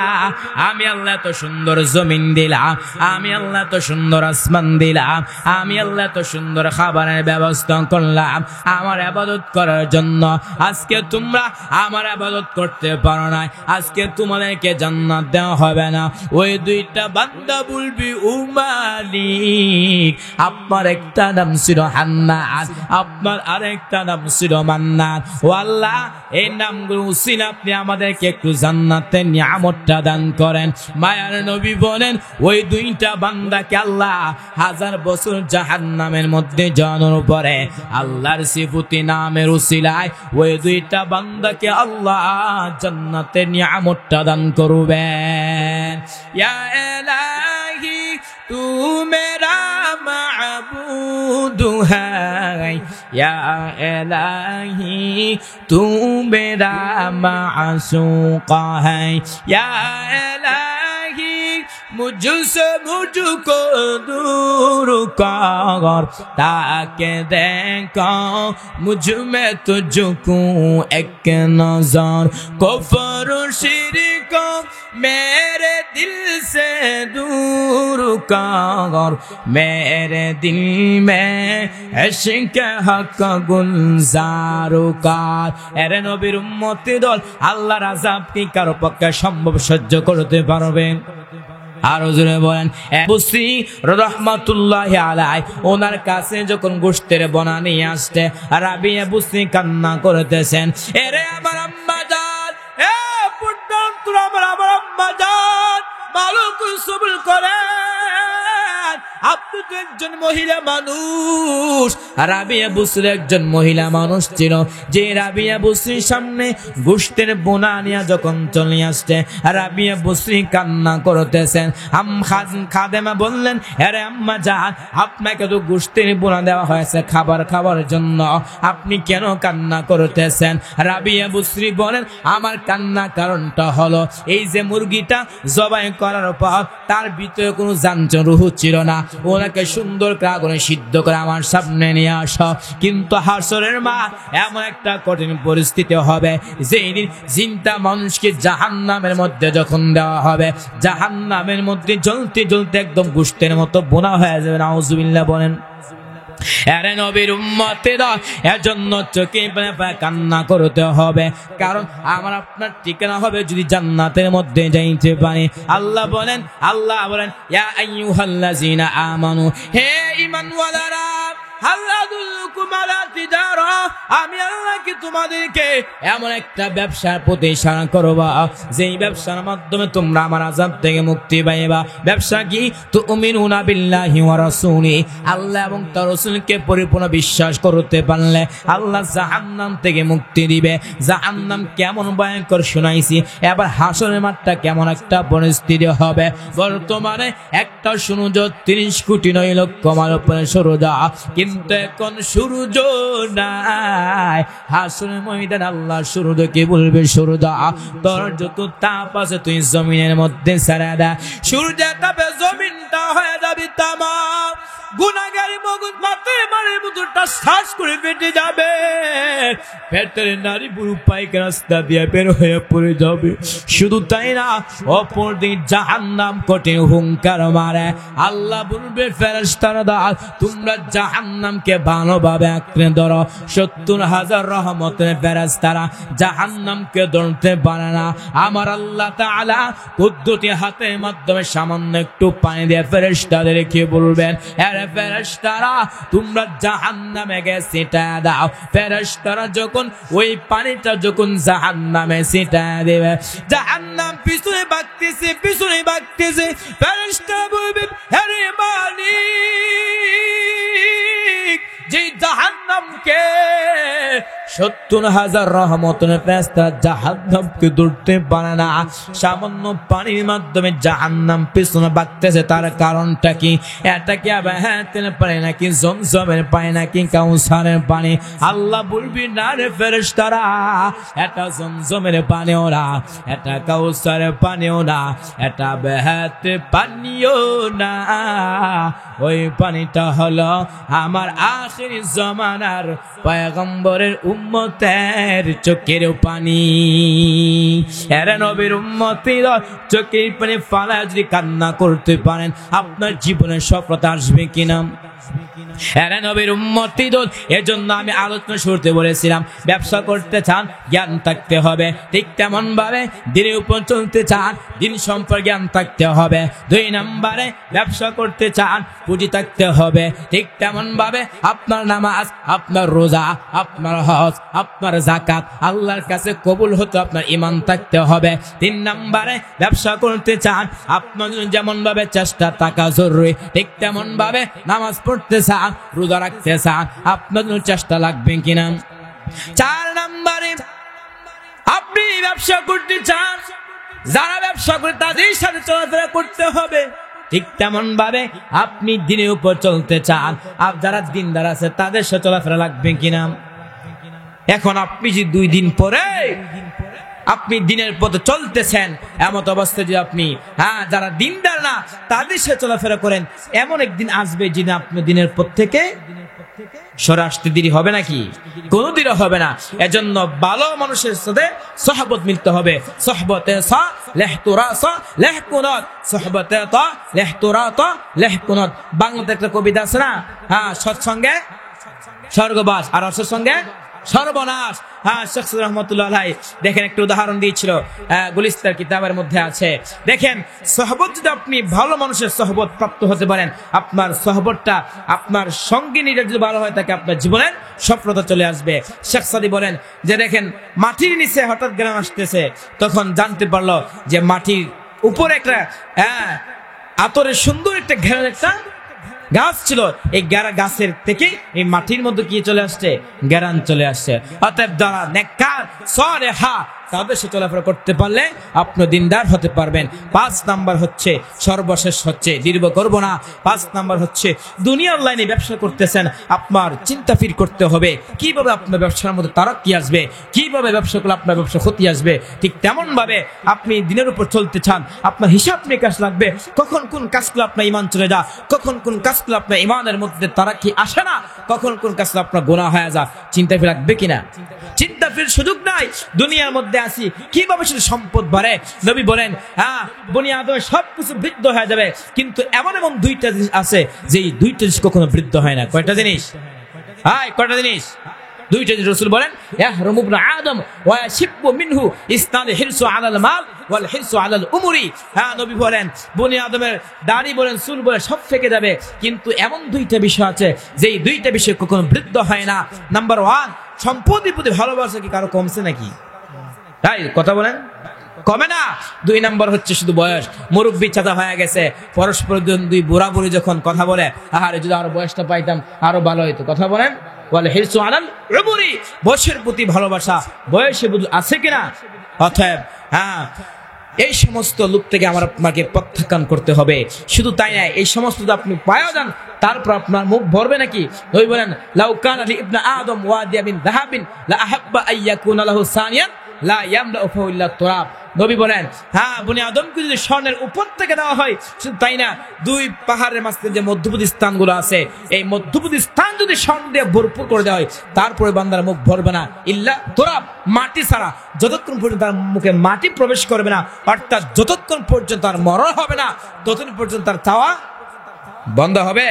আমি আল্লাহ তো সুন্দর জমিন দিলাম, আমি আল্লাহ তো সুন্দর আসমান দিলাম, আমি আল্লাহ তো সুন্দর খাবারের ব্যবস্থা করলাম আমার ইবাদত করার জন্য। আজকে তোমরা আমার ইবাদত করতে পারো না, আজকে তোমাদেরকে জান্নাত দেওয়া হবে না। ওই দুইটা বান্দা বলবি, ও মালিক, আপনার একটা নাম ছিল হান্নান, আপনার আরেকটা নাম ছিল মান্নান। ও আল্লাহ, এই নামগুলো উসিলা আপনি আমাদেরকে একটু জান্নাতের নিয়ামতটা দান করেন। মায়ার নবী বলেন ওই দুইটা বান্দাকে আল্লাহ 1000 বছর জাহান্নামের মধ্যে জানোর পরে আল্লাহর সিফতি নামের উসিলায় ওই দুইটা বান্দাকে আল্লাহ জান্নাতের নিয়ামতটা দান করবেন। ইয়া ইলাহি তু মেরা মাবুদ है, या इलाही तू मेरा मासूका है, या इलाही मुझसे मुझको दूर कर ताकि देखो मुझ में तुझको एक नजर, कुफ्र शिर्क मेरे दिल से दूर कर, मेरे दिल में इश्क हक गुलजार कर। এরে নবীর উম্মতি দল আল্লাহর আযাব কি কারো পক্ষে সম্ভব সহ্য করতে পারবে? আরো জোরে বলেন। বুসরি রাহমাতুল্লাহি আলাইহি ওনার কাছে যখন গোশতের বনা নিয়ে আসতে রাবিয়া বুসরি কান্না করতেছেন, এরে আমার আম্মা জান, এ পুত্তর তোর আমার আম্মা জান মালুক সবুর করে, আপনি তো একজন মহিলা মানুষ। রাবিয়া বুসরি একজন মহিলা মানুষ ছিল, যে রাবিয়া বুসরির সামনে গোশতের বোনা নিয়ে যখন চলে আসছে রাবিয়া বুসরি কান্না করতেছেন। খাদেমা বললেন, আরে আম্মা জান, আপনাকে তো গোশতের বোনা দেওয়া হয়েছে খাবার জন্য, আপনি কেন কান্না করতেছেন? রাবিয়া বুসরি বলেন, আমার কান্না কারণটা হলো এই যে মুরগিটা জবাই করার পর তার ভিতরে কোনো জানজরুহ ছিল না, ওনাকে সুন্দর করে সিদ্ধ করে আমার সামনে নিয়ে আসো। কিন্তু হাসরের মাঠ এমন একটা কঠিন পরিস্থিতি হবে যেই দিন জিনটা মানুষকে জাহান্নামের মধ্যে যখন দেওয়া হবে, জাহান্নামের মধ্যে জ্বলতে জ্বলতে একদম গোশতের মতো বোনা হয়ে যাবে। নাউজুবিল্লাহ বলেন। আরে নবীর উম্মতেরা এজন্য চোখে পানি কান্না করতে হবে, কারণ আমার আপনার ঠিকানা হবে যদি জান্নাতের মধ্যে যাইতে পারি। আল্লাহ বলেন ইয়া আইয়ুহাল্লাযিনা আমানু, হে ঈমানওয়ালারা, আমি আল্লাহ কি তোমাদেরকে এমন একটা ব্যবসার প্রতি ইশারা করব যেই ব্যবসার মাধ্যমে তোমরা আমার আযাব থেকে মুক্তি পাইবা। ব্যবসা কি? তুমিনুনা বিল্লাহি ওয়া রাসূলি, আল্লাহ এবং তার রাসূলকে পরিপূর্ণ বিশ্বাস করতে পারলে আল্লাহ জাহান্নাম থেকে মুক্তি দিবে। জাহান্নাম কেমন ভয়ঙ্কর শুনাইছি, এবার হাসরের মাঠটা কেমন একটা পরিস্থিতি হবে। বর্তমানে একটা সূর্য 30 কোটি 9 লক্ষ মাইল উপরে সূর্য, কিন্তু এখন সূর্য নাই। হাসরের ময়দান আল্লাহ সূর্যকে বলবে, সূর্য তোর যত তাপ আছে তুই জমিনের মধ্যে ছেড়ে দে। সূর্য তাপে জমিনটা হয়ে যাবে তামাম, গুনাহগারি মগুজ মাথায় মারে মুদুরটা শ্বাস করে ফেটে যাবে, পেটের নারী পুরো পায়খানা রাস্তা দিয়ে বের হয়ে পড়ে যাবে। শুধু তাই না, অপর দিন জাহান্নাম কঠিন হুঙ্কার মারে। আল্লাহ বলবে, ফেরেশতারা দাও তোমরা জাহান্নামকে ভালোভাবে আঁকড়ে ধরো। 70,000 রহমতের ফেরেশতারা জাহান্নামকে ধরতে পারে না। আমার আল্লাহ তাআলা কুদরতি হাতের মাধ্যমে সামান্য একটু পানি দিয়ে ফেরেশতাদেরকে বলবেন, আরে ফেরেশতারা তোমরা জাহান্নামে ছিটা দাও। ফেরেশতারা যখন ওই পানিটা যখন জাহান্নামে ছিটা দেবে, জাহান্নাম পিছনে ভাগতেছে ফেরেশতারা বলবে, আরে মালিক, যে জাহান্নামকে 70,000 রহমতের ফেরেশতা জাহান্নামকে ধরতে পারে না, সামান্য পানির মাধ্যমে জাহান্নাম পিছনে ভাগতেছে, তার কারণটা কি? এটা কি আবাহাতের পানি নাকি জমজমের পানি নাকি কাউসারের পানি? আল্লাহ বলবি, না রে ফেরেশতারা, এটা জমজমের পানিও না, এটা কাউসারের পানিও না, এটা আবাহাতের পানিও না, ওই পানিটা হলো আমার আখিরি জামানার পয়গম্বরের উম্মতের চোখের পানি। এরা নবীর উম্মতিরা চোখের পানি ফালা যদি কান্না করতে পারেন, আপনার জীবনে সফলতা আসবে কিনা? এরা নবীর উম্মতিদুল। এজন্য আমি আলোচনা শুরুতে বলেছিলাম, ব্যবসা করতে চান জ্ঞান থাকতে হবে, ঠিক তেমন ভাবে দিনের উপর চলতে চান দিন সম্পর্কে জ্ঞান থাকতে হবে। 2 নম্বরে ব্যবসা করতে চান পুঁজি থাকতে হবে, ঠিক তেমন ভাবে আপনার নামাজ, আপনার রোজা, আপনার হজ, আপনার যাকাত আল্লাহর কাছে কবুল হতে আপনার ঈমান থাকতে হবে। 3 নম্বরে ব্যবসা করতে চান আপনার যেমন ভাবে চেষ্টা থাকা জরুরি, ঠিক তেমন ভাবে নামাজ পড়তে চান, রোজা রাখতে চান, আপনার চেষ্টা লাগবে কিনা। 4 নম্বরে আপনি ব্যবসা করতে চান, যারা ব্যবসা করে তাদের সাথে চলাফেরা করতে হবে, ঠিক তেমন ভাবে আপনি দিনের উপর চলতে চান, আর যারা দিনদার আছে তাদের সাথে চলাফেরা লাগবে কিনা। এখন আপনি যে 2 দিন পরে আপনি দিনের পথে চলতেছেন, এমত অবস্থায় যে আপনি যারা দিনদার না তাদের সাথে চলাফেরা করেন, এমন একদিন আসবে যেদিন আপনি দিনের পথ থেকে সরে আসতে দেরি হবে নাকি? কোনদিনও হবে না। এজন্য ভালো মানুষের সাথে সহবত মিলতে হবে। সহবতে সহবতে বাংলাতে একটা কবিতা আছে না, সৎসঙ্গে স্বর্গবাস আর অসৎসঙ্গে সর্বনাশ। শেখ রহমতুল্লাহ আলাইহি দেখেন একটা উদাহরণ দিয়েছিল, গুলিস্তার কিতাবের মধ্যে আছে। দেখেন সহবত যদি আপনি ভালো মানুষের সহবত প্রাপ্ত হতে পারেন, আপনার সহবতটা আপনার সঙ্গিনীরা যদি ভালো হয় থাকে, আপনার জীবনের সফলতা চলে আসবে। শেখ সাদি বলেন যে দেখেন মাটির নিচে হঠাৎ গ্রাম আসতেছে, তখন জানতে পারলো যে মাটির উপরে একটা আতরের সুন্দর একটা ঘেরার একটা গাছ ছিল, এই গাছের থেকে এই মাটির মধ্যে কি চলে আসছে, গ্যারান চলে আসছে। অতএব যারা নেককার সলেহা তাদের সাথে চলাফেরা করতে পারলে আপনি দিনদার হতে পারবেন। 5 নাম্বার হচ্ছে, সর্বশেষ হচ্ছে, দীর্ঘ করব না, 5 নাম্বার হচ্ছে দুনিয়ার লাইনে ব্যবসা করতেছেন, আপনার চিন্তা ফির করতে হবে কিভাবে আপনার ব্যবসার মধ্যে তারাক্কি আসবে, কিভাবে ব্যবসা করলে আপনার ব্যবসা ক্ষতি আসবে। ঠিক তেমন ভাবে আপনি দিনের উপর চলতে চান, আপনার হিসাব নিকাশ লাগবে, কখন কোন কাজ করলে আপনার ঈমান চলে যা, কখন কোন কাজ করলে আপনার ঈমানের মধ্যে তারাক্কি আসে না, কখন কোন কাজ করলে আপনার গুনাহ হয়ে যা। চিন্তা ফির লাগবে কিনা? চিন্তা ফির সুযোগ নাই। দুনিয়ার মধ্যে আসি কিভাবে শুধু সম্পদ বাড়ে। নবী বলেন বনি আদমের সবকিছু বৃদ্ধ হয়ে যাবে, কিন্তু এমন 2টা জিনিস আছে যে 2টা জিনিস কখনো বৃদ্ধ হয় না। কয়টা জিনিস? কয়টা জিনিস? 2টা জিনিস। রাসূল বলেন ইয়াহরুমু ইবনু আদম ওয়া ইয়াশিবু মিনহু ইসনাদ হিরসু আলাল মাল ওয়াল হিরসু আলাল উমুরি। নবী বলেন বনি আদমের দাড়ি বলেন, চুল বলেন সব ফেকে যাবে, কিন্তু এমন 2টা বিষয় আছে যে 2টা বিষয় কখনো বৃদ্ধ হয় না। নাম্বার 1, সম্পদের প্রতি ভালোবাসা কি কারো কমছে নাকি? তাই কথা বলেন, কমে না। 2 নাম্বার হচ্ছে শুধু বয়স, মুরব্বী চাচা হয়ে গেছে, পরস্পর 2 বুড়া বুড়ি যখন কথা বলে, যদি আরো বয়সটা পাইতাম আরো ভালো হইতো। কথা বলেন ওয়াল হিরসু আলাল উমরি, বয়সের প্রতি ভালোবাসা, বয়সে বুঝ আছে কিনা। অতএব এই সমস্ত লোক থেকে আমার আপনাকে প্রত্যাখ্যান করতে হবে। শুধু তাই না, এই সমস্ত যদি আপনি পাওয়া যান, তারপর আপনার মুখ ভরবে নাকি? নবী বলেন লাউ কানা লি ইবনে আদম ওয়াদিয়া মিন যাহাবিন লা আহাব্বা আইয়াকুনা লাহু সানিয়ান লা ইয়ামলাউ ইল্লা তুরাব। নবী বলেন বনি আদমকে যদি স্বর্ণের উপর থেকে দেওয়া হয়, শুধু তাই না, 2 পাহাড়ের মাঝখানে যে মধ্যবর্তী স্থানগুলো আছে, এই মধ্যবর্তী স্থান যদি স্বর্ণ দিয়ে ভরপুর করে দেওয়া হয়, তারপরে বান্দার মুখ ভরবে না ইল্লা তুরাব, মাটি ছাড়া। যতক্ষণ পর্যন্ত তার মুখে মাটি প্রবেশ করবে না, অর্থাৎ যতক্ষণ পর্যন্ত তার মরণ হবে না, ততক্ষণ পর্যন্ত তার চাওয়া বন্ধ হবে,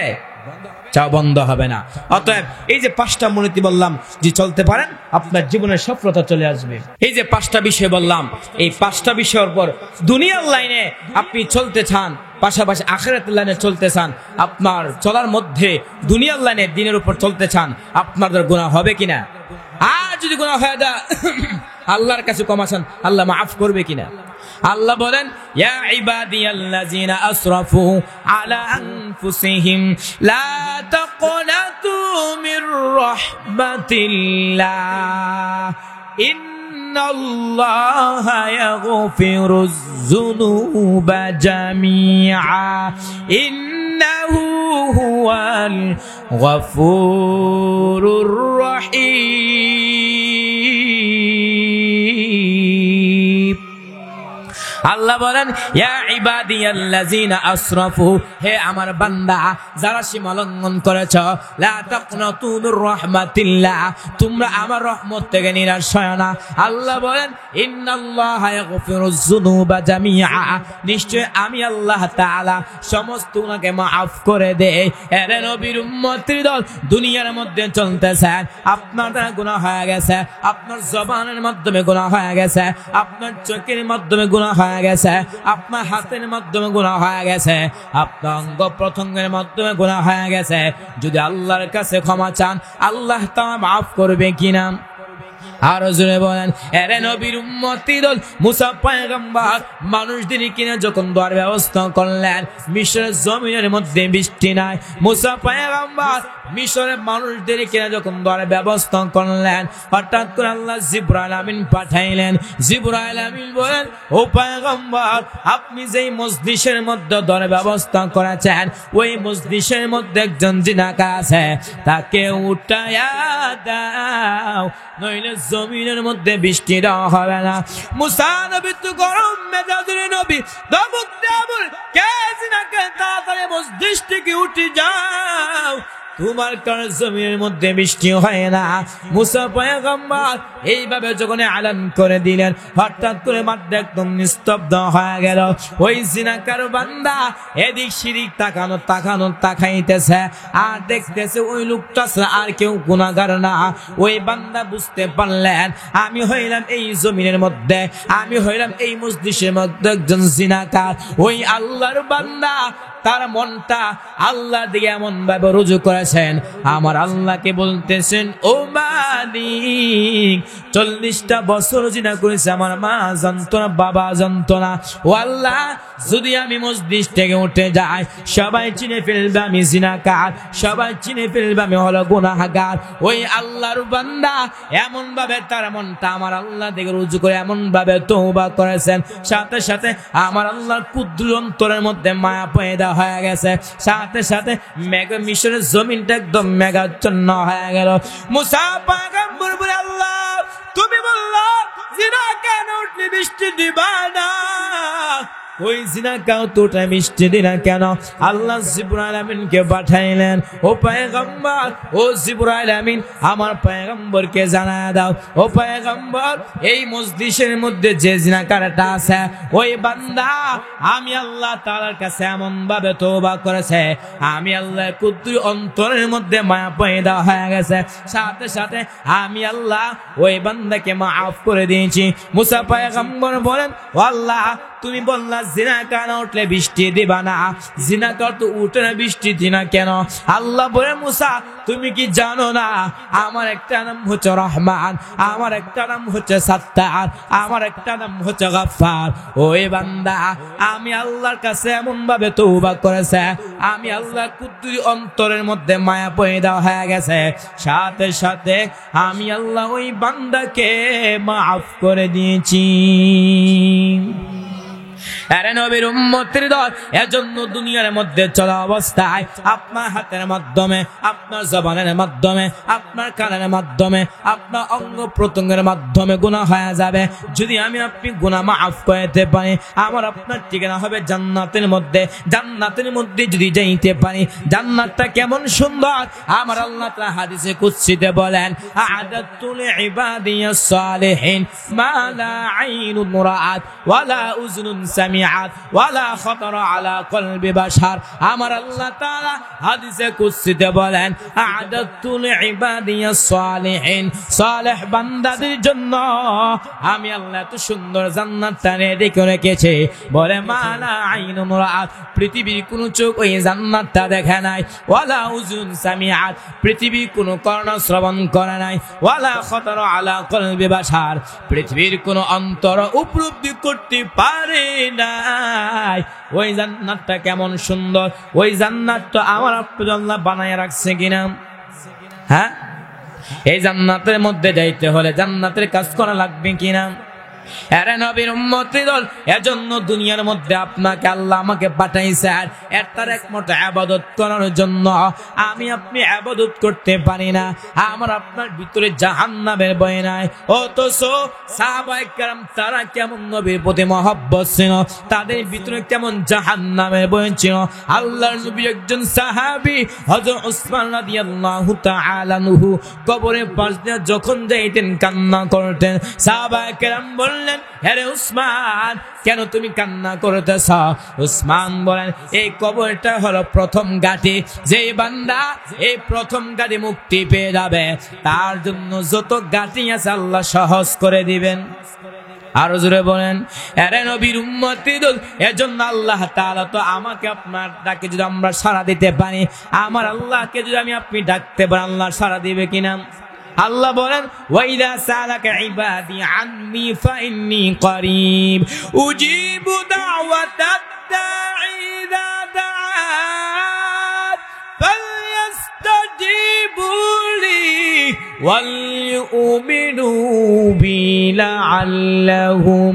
চাওয়া বন্ধ হবে না। অতএব এই যে 5টা মূলনীতি বললাম, যে চলতে পারেন আপনার জীবনের সফলতা চলে আসবে। এই যে 5টা বিষয় বললাম, এই 5টা বিষয়ের পর দুনিয়ার লাইনে আপনি চলতে চান, পাশাপাশি আখিরাতের লাইনে চলতে চান, আপনার চলার মধ্যে দুনিয়ার লাইনে দিনের উপর চলতে চান, আপনাদের গুনাহ হবে কিনা? আর যদি গুনাহ হয়ে যায় আল্লাহর কাছে ক্ষমা চান, আল্লাহ মাফ করবে কিনা? আল্লাহ বলেন ইয়া ইবাদিয়াল্লাযিনা আসরাফু আলা আনফুসিহিম লা তাকনাতু মির রাহমাতিল্লাহ ইন্নাল্লাহা ইয়াগফিরুয যুনুবা জামিআ ইন্নাহু হুয়াল গফুরুর রহিম। আল্লাহ বলেন ইয়া ইবাদিয়াল্লাযিনা আসরাফু, হে আমার বান্দা যারা সীমা লঙ্ঘন করেছ, লা তাকনাতু মির রাহমাতিল্লাহ, তোমরা আমার রহমত থেকে নিরাশ হয় না। আল্লাহ বলেন ইন্নাল্লাহা ইয়াগফিরুয যুনুবা জামিআ, নিশ্চয় আমি আল্লাহ তাআলা সমস্ত গুনাহকে মাফ করে দেই। এর নবীর উম্মতের দল দুনিয়ার মধ্যে চলতেছেন, আপনার দ্বারা গুনাহ হয়ে গেছে, আপনার জবানের মাধ্যমে গুনাহ হয়ে গেছে, আপনার চোখের মাধ্যমে গুনাহ হয়ে গেছে, আপনার হাতের মাধ্যমে গুনাহ হয়ে গেছে, আপনার অঙ্গ প্রত্যঙ্গের মাধ্যমে গুনাহ হয়ে গেছে। যদি আল্লাহর কাছে ক্ষমা চান, আল্লাহ তাআলা মাফ করবে কিনা? আর জোরে বলেন এরে নবীর উম্মতি দল মুসা পয়গম্বর মানুষদের কিনা যখন দোয়ার ব্যবস্থা করলেন, মিশরের জমিনের মধ্যে বৃষ্টি নাই। মুসা পয়গম্বর মিশরের মানুষদের কিনা যখন দোয়ার ব্যবস্থা করলেন, হঠাৎ করে আল্লাহ জিবরাইল আমিন পাঠাইলেন। জিবরাইল আমিন বলেন, ও পয়গম্বর, আপনি যেই মজলিসের মধ্যে দোয়ার ব্যবস্থা করেছেন, ওই মজলিসের মধ্যে একজন জিনাকার আছে, তাকে উঠায়া দাও, নইলে জমিনের মধ্যে বৃষ্টি দেওয়া হবে না। মুসা নবী তো গরম মেজাজের নবী, ধমক দেয়া বল, কে জিনাকে তাড়াতাড়ি মসজিদ থেকে উঠে যাও, তোমার কারণে জমিনের মধ্যে বৃষ্টি হয় না। মুসা পয়গম্বর এইভাবে যখন আলান করে দিলেন, হঠাৎ করে মাঠটা একদম নিস্তব্ধ হয়ে গেল। ওই জিনাকার বান্দা এদিক সেদিক তাকাইতেছে আর দেখতেছে ওই লোকটা আর কেউ গুনাহগার না। ওই বান্দা বুঝতে পারলেন, আমি হইলাম এই জমিনের মধ্যে, আমি হইলাম এই মজলিসের মধ্যে একজন জিনাকার। ওই আল্লাহর বান্দা তার মনটা আল্লাহর দিকে এমন ভাবে রুজু করেছেন, আমার আল্লাহকে বলতেছেন, ও মালিক, 40টা বছর জিনা করেছে, আমার মা জানতো না, বাবা জানতো না। ও আল্লাহ, যদি আমি মসজিদ থেকে উঠে যাই, সবাই চিনে ফেলবে আমি জিনাকার, সবাই চিনে ফেলবে আমি হলো গুনাহগার। ওই আল্লাহর বান্দা এমন ভাবে তার মনটা আমার আল্লাহ দিকে রুজু করে এমন ভাবে তওবা করেছেন, সাথে সাথে আমার আল্লাহর কুদ্দুস অন্তরের মধ্যে মায়া পয়দা হয়ে গেছে। সাথে সাথে মেঘা মিশরের জমিনটা একদম মেঘাচ্ছন্ন হয়ে গেল। মুসা পয়গম্বর বলে, আল্লাহ তুমি বললা জিনা কেন উঠলে বৃষ্টি দিবা না, ওই জিনাকাও তো বৃষ্টি দিনা কেন? আল্লাহ জিবরাইল আমিনকে পাঠাইলেন, ও পয়গম্বর, ও জিবরাইল আমিন, আমার পয়গম্বরকে জানায় দাও, ও পয়গম্বর, এই মজলিসের মধ্যে যে জিনাকারটা আছে, ওই বান্দা আমি আল্লাহ তাআলার কাছে এমন ভাবে তওবা করেছে, আমি আল্লাহ কুদ্দুস অন্তরের মধ্যে মায়া পয়দা হয়ে গেছে, সাথে সাথে আমি আল্লাহ ওই বান্দাকে মাফ করে দিয়েছি। মুসা পয়গম্বর বলেন, ও আল্লাহ, তুমি বললা জিনাকার উঠলে বৃষ্টি দিবা না, জিনাকার তো উঠে না, বৃষ্টি দিনা কেন? আল্লাহ বলে, মুসা তুমি কি জানো না, আমার একটা নাম হচ্ছে রহমান, আমার একটা নাম হচ্ছে সাত্তার, আমার একটা নাম হচ্ছে গফফার। ওই বান্দা আমি আল্লাহর কাছে এমন ভাবে তওবা করেছে, আমি আল্লাহ কুদ্দুস অন্তরের মধ্যে মায়া পয়দা হয়ে গেছে, সাথে সাথে আমি আল্লাহ ওই বান্দাকে মাফ করে দিয়েছি। আরে নবীর উম্মতের দল, এজন্য দুনিয়ার মধ্যে চলা অবস্থায় আপনার হাতের মাধ্যমে, আপনার জবানের মাধ্যমে, আপনার কানের মাধ্যমে, আপনার অঙ্গ প্রত্যঙ্গের মাধ্যমে গুনাহ হয়ে যাবে। যদি আমি আপনি গুনাহ মাফ করতে পারি, আমার আপনার ঠিকানা হবে জান্নাতের মধ্যে। জান্নাতের মধ্যে যদি যাইতে পারি, জান্নাতটা কেমন সুন্দর, আমার আল্লাহ তাআলা হাদিসে কুদসিতে বলেন, আ'আদাতু লিইবাদিয়াস সালিহিন মা লা আইনুন রাআত ওয়ালা উযনুন সামিআত ওয়ালা খাতারা আলা কলবি বাশার। আমার আল্লাহ তাআলা হাদিসে কুদসিতে বলেন, আ'আদাতু লিইবাদিয়াস সালিহিন, সালেহ বান্দাদের জন্য আমি আল্লাহ এত সুন্দর জান্নাতটা রেডি করে রেখেছি, বলে মালা আইনুন রাআত, পৃথিবীর কোন চোখ ওই জান্নাতটা দেখে নাই, ওয়ালা উযুন সামিআত, পৃথিবীর কোন কর্ণ শ্রবণ করে নাই, ওয়ালা খাতারা আলা কলবি বাশার, পৃথিবীর কোন অন্তর উপলব্ধি করতে পারে নাই ওই জান্নাতটা কেমন সুন্দর। ওই জান্নাতটা আমার আল্লাহ বানায় রাখছে কিনা? হ্যাঁ, এই জান্নাতের মধ্যে যাইতে হলে জান্নাতের কাজ করা লাগবে কিনা? আরে নবীর উম্মতি দল, এজন্য দুনিয়ার মধ্যে আপনাকে আল্লাহ আমাকে পাঠাইছেন তার একমাত্র ইবাদত করার জন্য। আমি আপনি ইবাদত করতে পারি না, আমার আপনার ভিতরে জাহান্নামের ভয় নাই। অথচ সাহাবায়ে কেরাম তারা কেমন নবীর প্রতি মহব্বত ছিল, তাদের ভিতরে কেমন জাহান্নামের ভয় ছিল। আল্লাহর নবী একজন সাহাবী হযরত উসমান রাদিয়াল্লাহু তাআলা আনহু কবরের পাশ দিয়ে যখন যাইতেন কান্না করতেন। সাহাবায়ে কেরাম বললেন, হে উসমান, কেন তুমি কান্না করতেছ? উসমান বলেন, এই কবরটা হলো প্রথম ঘাটি, যে বান্দা এই প্রথম ঘাটি মুক্তি পেয়ে যাবে তার জন্য যত ঘাটি আছে আল্লাহ সহজ করে দিবেন। আরো জোরে বলেন, আরে নবীর উম্মতি দল, এজন্য আল্লাহ তাআলা তো আমাকে আপনার ডাকে যদি আমরা সাড়া দিতে পারি, আমার আল্লাহকে যদি আমি আপনি ডাকতে পারি, আল্লাহ সাড়া দিবে কিনা? আল্লাহ বলেন, ওয়াইদা সালাকা ইবাদি আন্নি ফাইন্নী করিব উজিবু দাওয়াতাদ দাঈ ইযা দাআন ফালইস্তাজিবু লি ওয়ালইউমিনু বি লাআল্লাহুম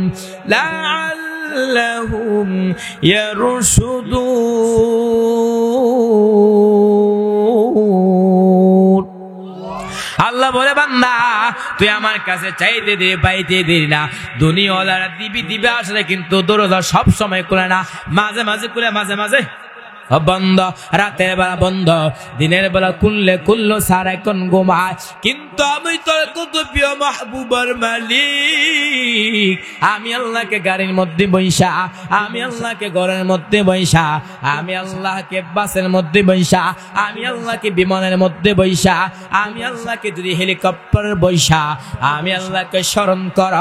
ইয়ারশুদুন। আল্লাহ বলে, বান্দা তুই আমার কাছে চাইতে দে, পাইতে দেরি না। দুনিয়াওয়ালারা দিবে আসলে, কিন্তু দরজা সব সময় খুলে না, মাঝে মাঝে খুলে, মাঝে মাঝে বন্ধ। রাতের বেলা বন্ধ, দিনের বেলা খুললো সারাক্ষণ ঘুমায়। কিন্তু আমি তোর কত প্রিয় মাহবুবার মালিক, আমি আল্লাহকে গাড়ির মধ্যে বৈশা, আমি আল্লাহকে ঘরের মধ্যে বৈশা, আমি আল্লাহকে বাসের মধ্যে বৈশা, আমি আল্লাহকে বিমানের মধ্যে বৈশা, আমি আল্লাহকে যদি হেলিকপ্টারের বৈশা, আমি আল্লাহকে স্মরণ কর,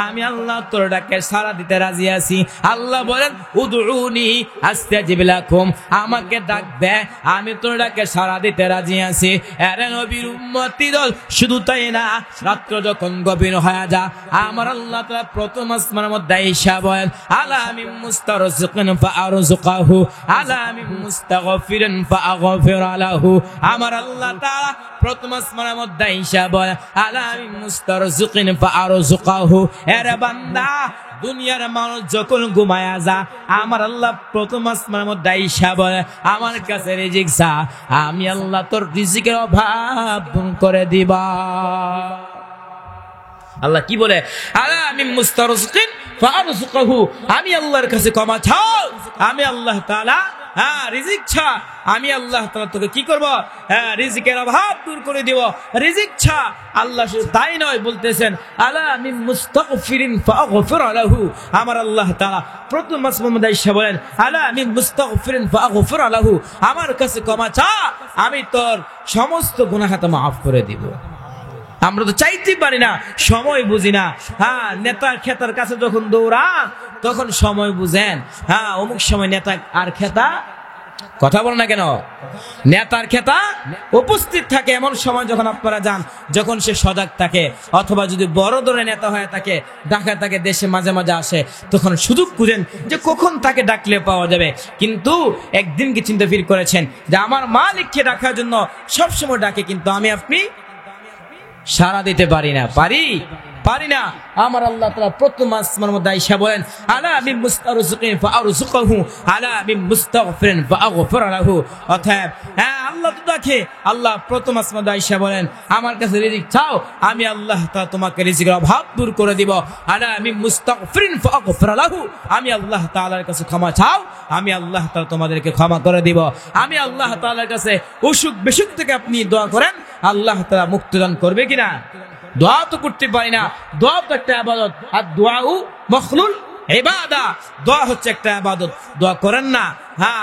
আমি আল্লাহ তোর ডাকে সাড়া দিতে রাজি আছি। আল্লাহ বলেন, উদউনি আস্তাজিব লাকুম, আমাকে ডাক দে, আমি তোর ডাকে সাড়া দিতে রাজি আছি। আরে নবীর উম্মতি দল, শুধু তাই না, রাত্র যখন গভীর হয়ে যা, আমার আল্লাহ তাআলা প্রথম আসমানের মধ্যে আয়েশা বলেন, আলা মিন মুস্তারজিকিন ফাআরযুকাহু আলা মিন মুস্তাগফিরিন ফাআগফির লাহু। আমার আল্লাহ তাআলা প্রথম আসমানের মধ্যে আয়েশা বলেন, আলা মিন মুস্তারজিকিন ফাআরযুকাহু। আরে বান্দা, দুনিয়ার মানুষ যখন ঘুমায়া যা, আমার আল্লাহ প্রথম আসমানের মধ্যে আয়েশা বলে, আমার কাছে রিজিক চা, আমি আল্লাহ তোর রিজিকের অভাব দূর করে দিবা। আল্লাহ কি বলে, আলা মিন মুস্তারজিকিন ফাআরযুকাহু, আমি আল্লাহর কাছে ক্ষমা চাও, আমি আল্লাহ তাআলা রিজিক ছা, আমি আল্লাহ তাআলা তোকে কি করব? রিজিকের অভাব দূর করে দিব। রিজিক ছা, আল্লাহ শুধু তাই নয়, বলতেছেন, আলা মিন মুস্তাগফিরিন ফাআগফির লাহু। আমার আল্লাহ তাআলা প্রথম আসমানের মধ্যে এসে বলেন, আলা মিন মুস্তাগফিরিন ফাআগফির লাহু, আমার কাছে ক্ষমা চা, আমি তোর সমস্ত গুনাহ খাতা মাফ করে দিব। আমরা তো চাইতে পারি না, সময় বুঝি না। নেতা খেতার কাছে যখন দৌড়ান তখন সময় বুঝেন, অমুক সময় নেতা আর খেতা, কথা বল না কেন, নেতার খেতা উপস্থিত থাকে এমন সময় যখন আপনারা যান, যখন সে সজাগ থাকে, অথবা যদি বড় ধরনের নেতা হয়ে থাকে, ঢাকা তাকে দেশে মাঝে মাঝে আসে, তখন সুযোগ খুঁজেন যে কখন তাকে ডাকলে পাওয়া যাবে। কিন্তু একদিন কি চিন্তা ফির করেছেন যে আমার মালিককে ডাকার জন্য সবসময় ডাকে, কিন্তু আমি আপনি সাড়া দিতে পারি না, পারি না। আমার আল্লাহ তাআলা প্রথম আসমানের মধ্যে আয়েশা বলেন, আলা মিন মুস্তারজিকিন ফাআরযুকাহু আলা মিন মুস্তাগফিরিন ফাআগফির লাহু। অতএব আল্লাহ তো দেখে, আল্লাহ প্রথম আসমানে আয়েশা বলেন, আমার কাছে রিজিক চাও, আমি আল্লাহ তাআলা তোমাকে রিজিকের অভাব দূর করে দিব। আলা মিন মুস্তাগফিরিন ফাআগফির লাহু, আমি আল্লাহ তাআলার কাছে ক্ষমা চাও, আমি আল্লাহ তাআলা তোমাদেরকে ক্ষমা করে দিব। আমি আল্লাহ তাআলার কাছে অসুখ বিসুখ থেকে আপনি দোয়া করেন, আল্লাহ তাআলা মুক্তিদান করবে কিনা? দোয়া তো করতে পারি না, দোয়া তো একটা ইবাদত, আর দুআউ মখলুল ইবাদা, দোয়া হচ্ছে একটা ইবাদত। দোয়া করেন না,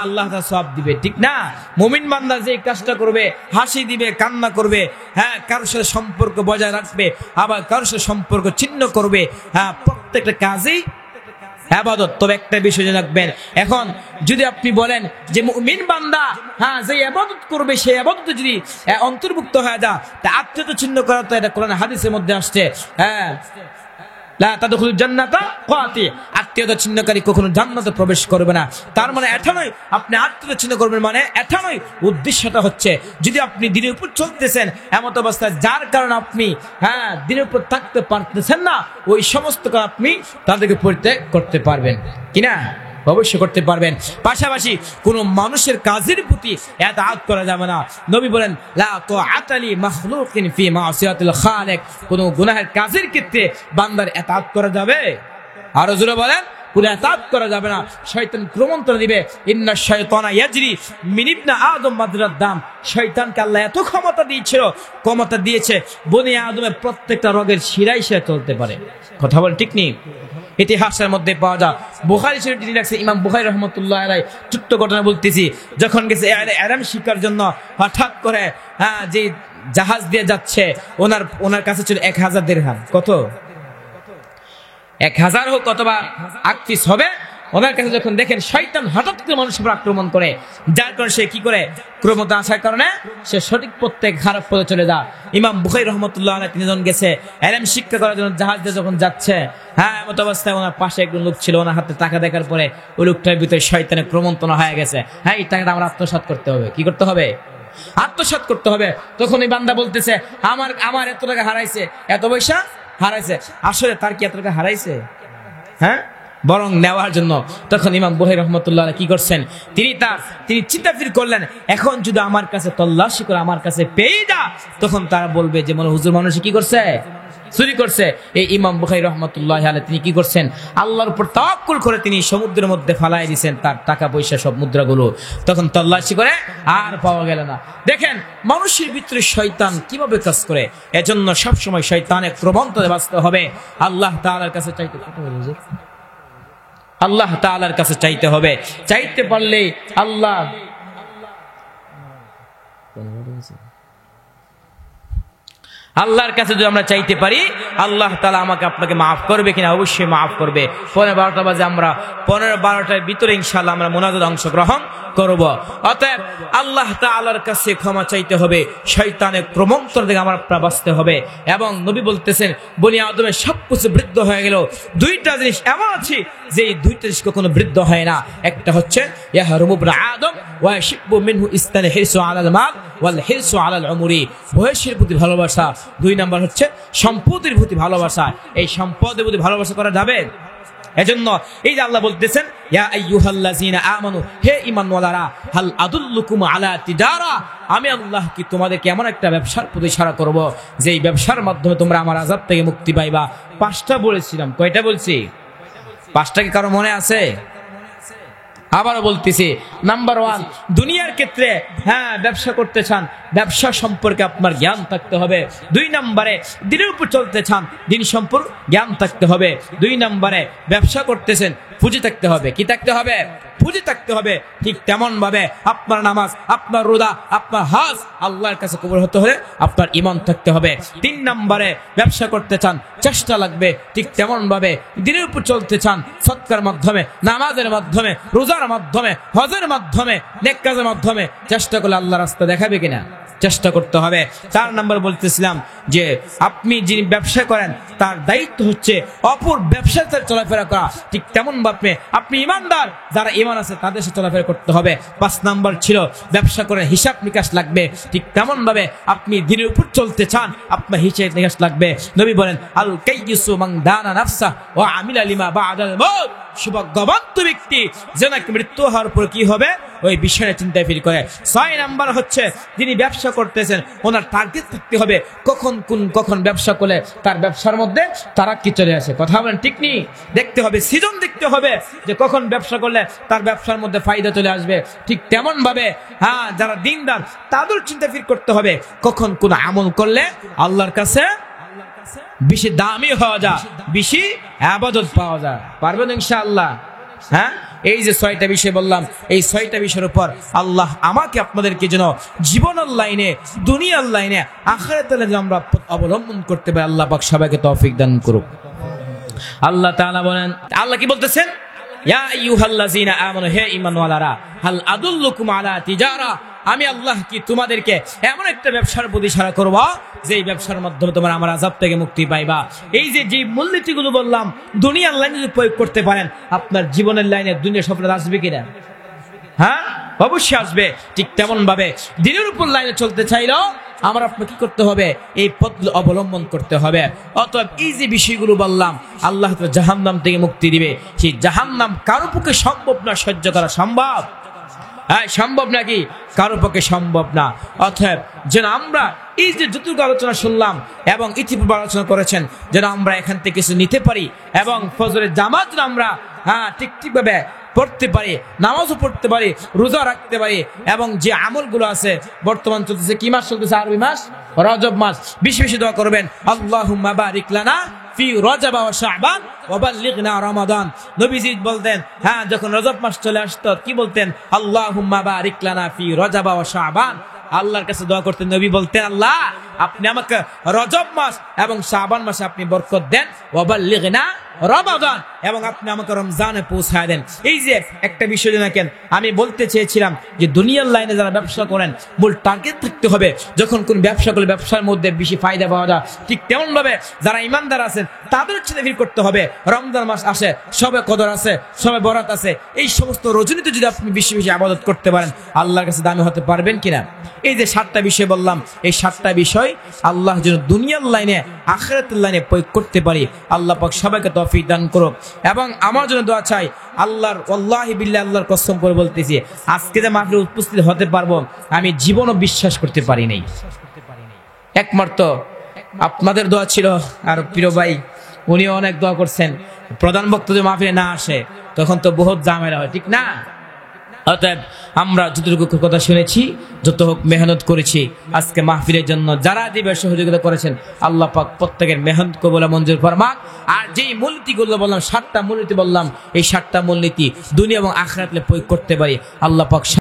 আল্লাহ তাআলা সওয়াব দিবে, ঠিক না? মুমিন বান্দা যে কাজটা করবে, হাসি দিবে, কান্না করবে, কারোর সাথে সম্পর্ক বজায় রাখবে, আবার কারোর সাথে সম্পর্ক ছিন্ন করবে, প্রত্যেকটা কাজেই ইবাদত। তবে একটা বিষয় রাখবেন, এখন যদি আপনি বলেন যে মুমিন বান্দা যে ইবাদত করবে, সেই ইবাদতে যদি অন্তর্ভুক্ত হয়ে যায়, তা আত্মীয়তা ছিন্ন করা, তো এটা কোরআন হাদিসের মধ্যে আসছে। লা তাদখুলুল জান্নাতা কাতি, আত্মীয়তা ছিন্নকারী কখনো জান্নাতে প্রবেশ করবে না। তার মানে এটা নয় আপনি আত্মীয়তা ছিন্ন করবেন, মানে এটা নয়। উদ্দেশ্যটা হচ্ছে যদি আপনি দিনের উপর চলতেছেন এমন অবস্থায় যার কারণে আপনি দিনের উপর থাকতে পারতেছেন না, ওই সমস্ত কারণ আপনি তাদেরকে পরিত্যাগ করতে পারবেন কিনা? অবশ্যই করতে পারবেন। পাশাপাশি কোন মানুষের কাজের প্রতি ইতাআত করা যাবে না। নবী বলেন লা তাআতা লি মাখলুকিন ফি মাসিয়াতিল খালিক, কোন গুনাহের কাজের ক্ষেত্রে বান্দার ইতাআত করা যাবে? আর জোরে বলেন, কোন ইতাআত করা যাবে না। শয়তান প্রমন্ত্রণ দিবে, ইন্না শাইতানা ইয়াজরি মিন ইবনি আদম মাদরাদ দাম। শয়তানকে আল্লাহ এত ক্ষমতা দিয়েছে বনি আদমের প্রত্যেকটা রোগের শিরায় সে চলতে পারে। কথা বল ঠিক নেই? ইতিহাসের মধ্যে পাওয়া যায়, বুখারী শরীফ যিনি রাখছে ইমাম বুখারী রাহমাতুল্লাহ আলাইহি, ছোট্ট ঘটনা বলতেছি। যখন গেছে আরাম শিকার জন্য, হঠাৎ করে যে জাহাজ দিয়ে যাচ্ছে, ওনার কাছে ছিল 1000 দিরহাম। কত? 1000 হোক অথবা আকফিস হবে। ওনার কাছে যখন দেখেন শয়তান হঠাৎ করে মানুষের উপর আক্রমণ করে, যার কারণে সে কি করে, ক্রমতা আসার কারণে সে সঠিক পথে খারাপ পথে চলে যায়। ইমাম বুখারী রাহমাতুল্লাহ আলাইহি তিনি যখন গেছে ইলম শিক্ষা করার জন্য জাহাজ দিয়ে যখন যাচ্ছে, এমন অবস্থায় ওনার পাশে একজন লোক ছিল। ওনার হাতে টাকা দেখার পরে ওই লোকটার ভিতরে শয়তানের ক্রমন্তনা হয়ে গেছে। এই টাকাটা আমরা আত্মসাৎ করতে হবে। কি করতে হবে? আত্মসাৎ করতে হবে। তখন এই বান্দা বলতেছে আমার এত টাকা হারাইছে, এত পয়সা হারাইছে। আসলে তার কি এত টাকা হারাইছে? বরং নেওয়ার জন্য। তখন ইমাম বুখারী রাহমাতুল্লাহ আলাইহি কি করছেন, তিনি চিন্তা ফির করলেন, এখন যদি আমার কাছে তল্লাশি করে আমার কাছে পেয়ে যা, তখন তারা বলবে যে মনে হুজুর মানুষ কি করছে, চুরি করছে। এই ইমাম বুখারী রাহমাতুল্লাহ আলাইহি তিনি কি করছেন, আল্লাহর উপর তাওয়াক্কুল করে তিনি সমুদ্রের মধ্যে ফালাই দিয়েছেন তার টাকা পয়সা সব মুদ্রাগুলো। তখন তল্লাশি করে আর পাওয়া গেল না। দেখেন মানুষের ভিতরে শয়তান কিভাবে কাজ করে। এজন্য সবসময় শয়তানের প্রবণতায় বাঁচতে হবে। আল্লাহ তাআলার কাছে চাইতে আল্লাহ তাআলার কাছে চাইতে হবে। চাইতে পারলে আল্লাহর কাছে যদি আমরা চাইতে পারি, আল্লাহ তাআলা আমাকে আপনাকে মাফ করবে কিনা? অবশ্যই মাফ করবে। 12টা বাজে আমরা 12টার ভিতরে ইনশাআল্লাহ আমরা মুনাজাত অংশগ্রহণ করব। অতএব আল্লাহ তাআলার কাছে ক্ষমা চাইতে হবে, শয়তানের ক্রমন্তর থেকে আমরা বাঁচতে হবে। এবং নবী বলতেছেন বনি আদমের সবকিছু বৃদ্ধ হয়ে গেল, দুইটা জিনিস এমন আছে যে এই দুইটা জিনিস কখনো বৃদ্ধ হয় না। একটা হচ্ছে ইয়াহরুমু ইবনু আদম ওয়া ইয়াশিবু মিনহু ইসতাল হিরসু আলাল মাল ওয়াল হিরসু আলাল উমরি, বয়সের প্রতি ভালোবাসা। 2 নাম্বার হচ্ছে সম্পদের প্রতি ভালোবাসা। এই সম্পদের প্রতি ভালোবাসা করা যাবে। এজন্য এই যে আল্লাহ বলতেছেন ইয়া আইয়ুহাল্লাযিনা আমানু, হে ঈমানওয়ালারা, হাল আদুল্লুকুম আলা তিজারা, আমি আল্লাহ কি তোমাদেরকে এমন একটা ব্যবসার প্রতি ইশারা করব যে এই ব্যবসার মাধ্যমে তোমরা আমার আযাব থেকে মুক্তি পাইবা। 5টা বলেছিলাম, কয়টা বলছি? 5টা কি কারো মনে আছে? আবারও বলতেছি, নাম্বার 1, দুনিয়ার ক্ষেত্রে ব্যবসা করতে চান, ব্যবসা সম্পর্কে আপনার জ্ঞান থাকতে হবে। 2 নম্বরে দিনের উপর চলতে চান, দিন সম্পর্কে জ্ঞান থাকতে হবে। 2 নম্বরে ব্যবসা করতেছেন, পুঁজি থাকতে হবে। কি থাকতে হবে? পুঁজি থাকতে হবে। ঠিক তেমন ভাবে আপনার নামাজ, আপনার রোজা, আপনার হজ আল্লাহর কাছে কবুল হতে হলে আপনার ঈমান থাকতে হবে। 3 নম্বরে ব্যবসা করতে চান, চেষ্টা লাগবে। ঠিক তেমন ভাবে দিনের উপর চলতে চান, সৎকার মাধ্যমে, নামাজের মাধ্যমে, রোজার মাধ্যমে, হজের মাধ্যমে, নেক কাজের মাধ্যমে চেষ্টা করলে আল্লাহর রাস্তা দেখাবে কিনা? চেষ্টা করতে হবে। 4 নম্বর বলতেছিলাম যে আপনি যিনি ব্যবসা করেন তার দায়িত্ব হচ্ছে অপর ব্যবসার সাথে চলাফেরা করা। ঠিক তেমন ভাবে আপনি ইমানদার, যারা ইমান আছে তাদের সাথে চলাফেরা করতে হবে। 5 নম্বর ছিল ব্যবসা করে হিসাব নিকাশ লাগবে। ঠিক তেমন ভাবে আপনি দিনের উপর চলতে চান, আপনার হিসাব নিকাশ লাগবে। নবী বলেন আল কাইয়িসু মান দানা নাফসা ওয়া আমিলা লিমা বা'দাল মাউত, সৌভাগ্যবন্ত ব্যক্তি যে নাকি মৃত্যু হওয়ার পর কি হবে ওই বিষয়ে চিন্তা ফির করে। 6 নাম্বার হচ্ছে যিনি ব্যবসা করতেছেন ওনার টার্গেট থাকতে হবে, কখন ব্যবসা করলে তার ব্যবসার মধ্যে তারাক্কি চলে আসে। কথা বলেন ঠিক নেই? দেখতে হবে, সিজন দেখতে হবে যে কখন ব্যবসা করলে তার ব্যবসার মধ্যে ফায়দা চলে আসবে। ঠিক তেমন ভাবে যারা দিনদার তাদের চিন্তা ফির করতে হবে কখন কোন আমল করলে আল্লাহর কাছে বেশি দামি হওয়া যায়, বেশি ইবাদত পাওয়া যায়। পারবেন ইনশাআল্লাহ? এই যে 6টা বিষয় বললাম, এই 6টা বিষয়ের উপর আল্লাহ আমাকে আপনাদেরকে যেন জীবনের লাইনে, দুনিয়ার লাইনে, আখিরাতের লাইনে আমরা অবলম্বন করতে পারি। আল্লাহ পাক সবাইকে তৌফিক দান করুক। আল্লাহ তাআলা বলেন, আল্লাহ কি বলতেছেন? ইয়া আইয়ুহাল্লাযিনা আমানু, হে ঈমানওয়ালারা, হাল আদুল্লুকুম আলা তিজারা, আমি আল্লাহ কি তোমাদেরকে এমন একটা ব্যবসার প্রতি ইশারা করব যে ব্যবসার মাধ্যমে তোমার আমার আযাব থেকে মুক্তি পাইবা। এই যে মূলনীতিগুলো বললাম দুনিয়ার লাইনে যদি প্রয়োগ করতে পারেন আপনার জীবনের লাইনে দুনিয়া সফলতা আসবে কিনা? হ্যাঁ, অবশ্যই আসবে। ঠিক তেমন ভাবে দিনের উপর লাইনে চলতে চাইলেও আমার আপনাকে কি করতে হবে? এই পথ অবলম্বন করতে হবে। অতএব এই যে বিষয়গুলো বললাম, আল্লাহ তো জাহান্নাম থেকে মুক্তি দিবে। সেই জাহান্নাম কারো পক্ষে সম্ভব না সহ্য করা। সম্ভব? হ্যাঁ, সম্ভব নাকি? কারো পক্ষে সম্ভব না। অতএব যেন আমরা এই যে যতটুকু আলোচনা শুনলাম এবং ইতিপূর্বে আলোচনা করেছেন, যেন আমরা এখান থেকে কিছু নিতে পারি এবং ফজরের জামাত যেন আমরা ঠিকভাবে পড়তে পারি, নামাজও পড়তে পারি, রোজা রাখতে পারি এবং যে আমলগুলো আছে বর্তমান চলতেছে, কি মাস চলতেছে? আরবি মাস, রজব মাস। বেশি বেশি দোয়া করবেন, আল্লাহুম্মা বারিক লানা ফি রজব ওয়া শাবান ওয়া বাল্লিগনা রমাদান। নবীজি বলতেন, হ্যাঁ, যখন রজব মাস চলে আসতো কি বলতেন? আল্লাহুম্মা বারিক লানা ফি রজব ওয়া শাবান। আল্লাহর কাছে দোয়া করতেন, নবী বলতেন, আল্লাহ আপনি আমাকে রজব মাস এবং শাবান মাসে আপনি বরকত দেন, ওয়া বাল্লিগনা রমাদান, এবং আপনি আমাকে রমজানে পৌঁছায় দেন। এই যে একটা বিষয় দেখেন, আমি বলতে চেয়েছিলাম যে দুনিয়ার লাইনে যারা ব্যবসা করেন মূল টার্গেট থাকতে হবে, যখন কোন ব্যবসা করলে ব্যবসার মধ্যে বেশি ফায়দা পাওয়া যায়। ঠিক তেমন ভাবে যারা ইমানদার আছেন তাদের সাথে ভিড় করতে হবে। রমজান মাস আসে, সবে কদর আছে, সবে বরাত আছে, এই সমস্ত রজনীতে যদি আপনি বেশি বেশি ইবাদত করতে পারেন আল্লাহর কাছে দামি হতে পারবেন কিনা? এই যে 7টা বিষয় বললাম, এই 7টা বিষয় আল্লাহ যেন দুনিয়ার লাইনে আখিরাতের লাইনে প্রয়োগ করতে পারি। আল্লাহ পাক সবাইকে তৌফিক দান করুক। এবং আমার জন্য দোয়া চাই, আল্লাহর ওয়াল্লাহি বিল্লাহি আল্লাহর কসম করে বলতেছি, আজকে যে মাহফিলে উপস্থিত হতে পারবো আমি জীবনও বিশ্বাস করতে পারি নাই। একমাত্র আপনাদের দোয়া ছিল। আর প্রিয় ভাই উনিও অনেক দোয়া করছেন। প্রধান বক্তা যদি মাহফিলে না আসে তখন তো বহুত ঝামেলা হয়, ঠিক না? অতএব আমরা যতটুকু কথা শুনেছি, যত হোক মেহনত করেছি আজকে মাহফিলের জন্য, যারা দিবে সহযোগিতা করেছেন আল্লাহ পাক প্রত্যেকের মেহনত কবুল মঞ্জুর ফরমাক। আর যেই মূলনীতিগুলো বললাম, 7টা মূলনীতি বললাম, এই 7টা মূলনীতি দুনিয়া এবং আখিরাতে প্রয়োগ করতে পারি আল্লাহ পাক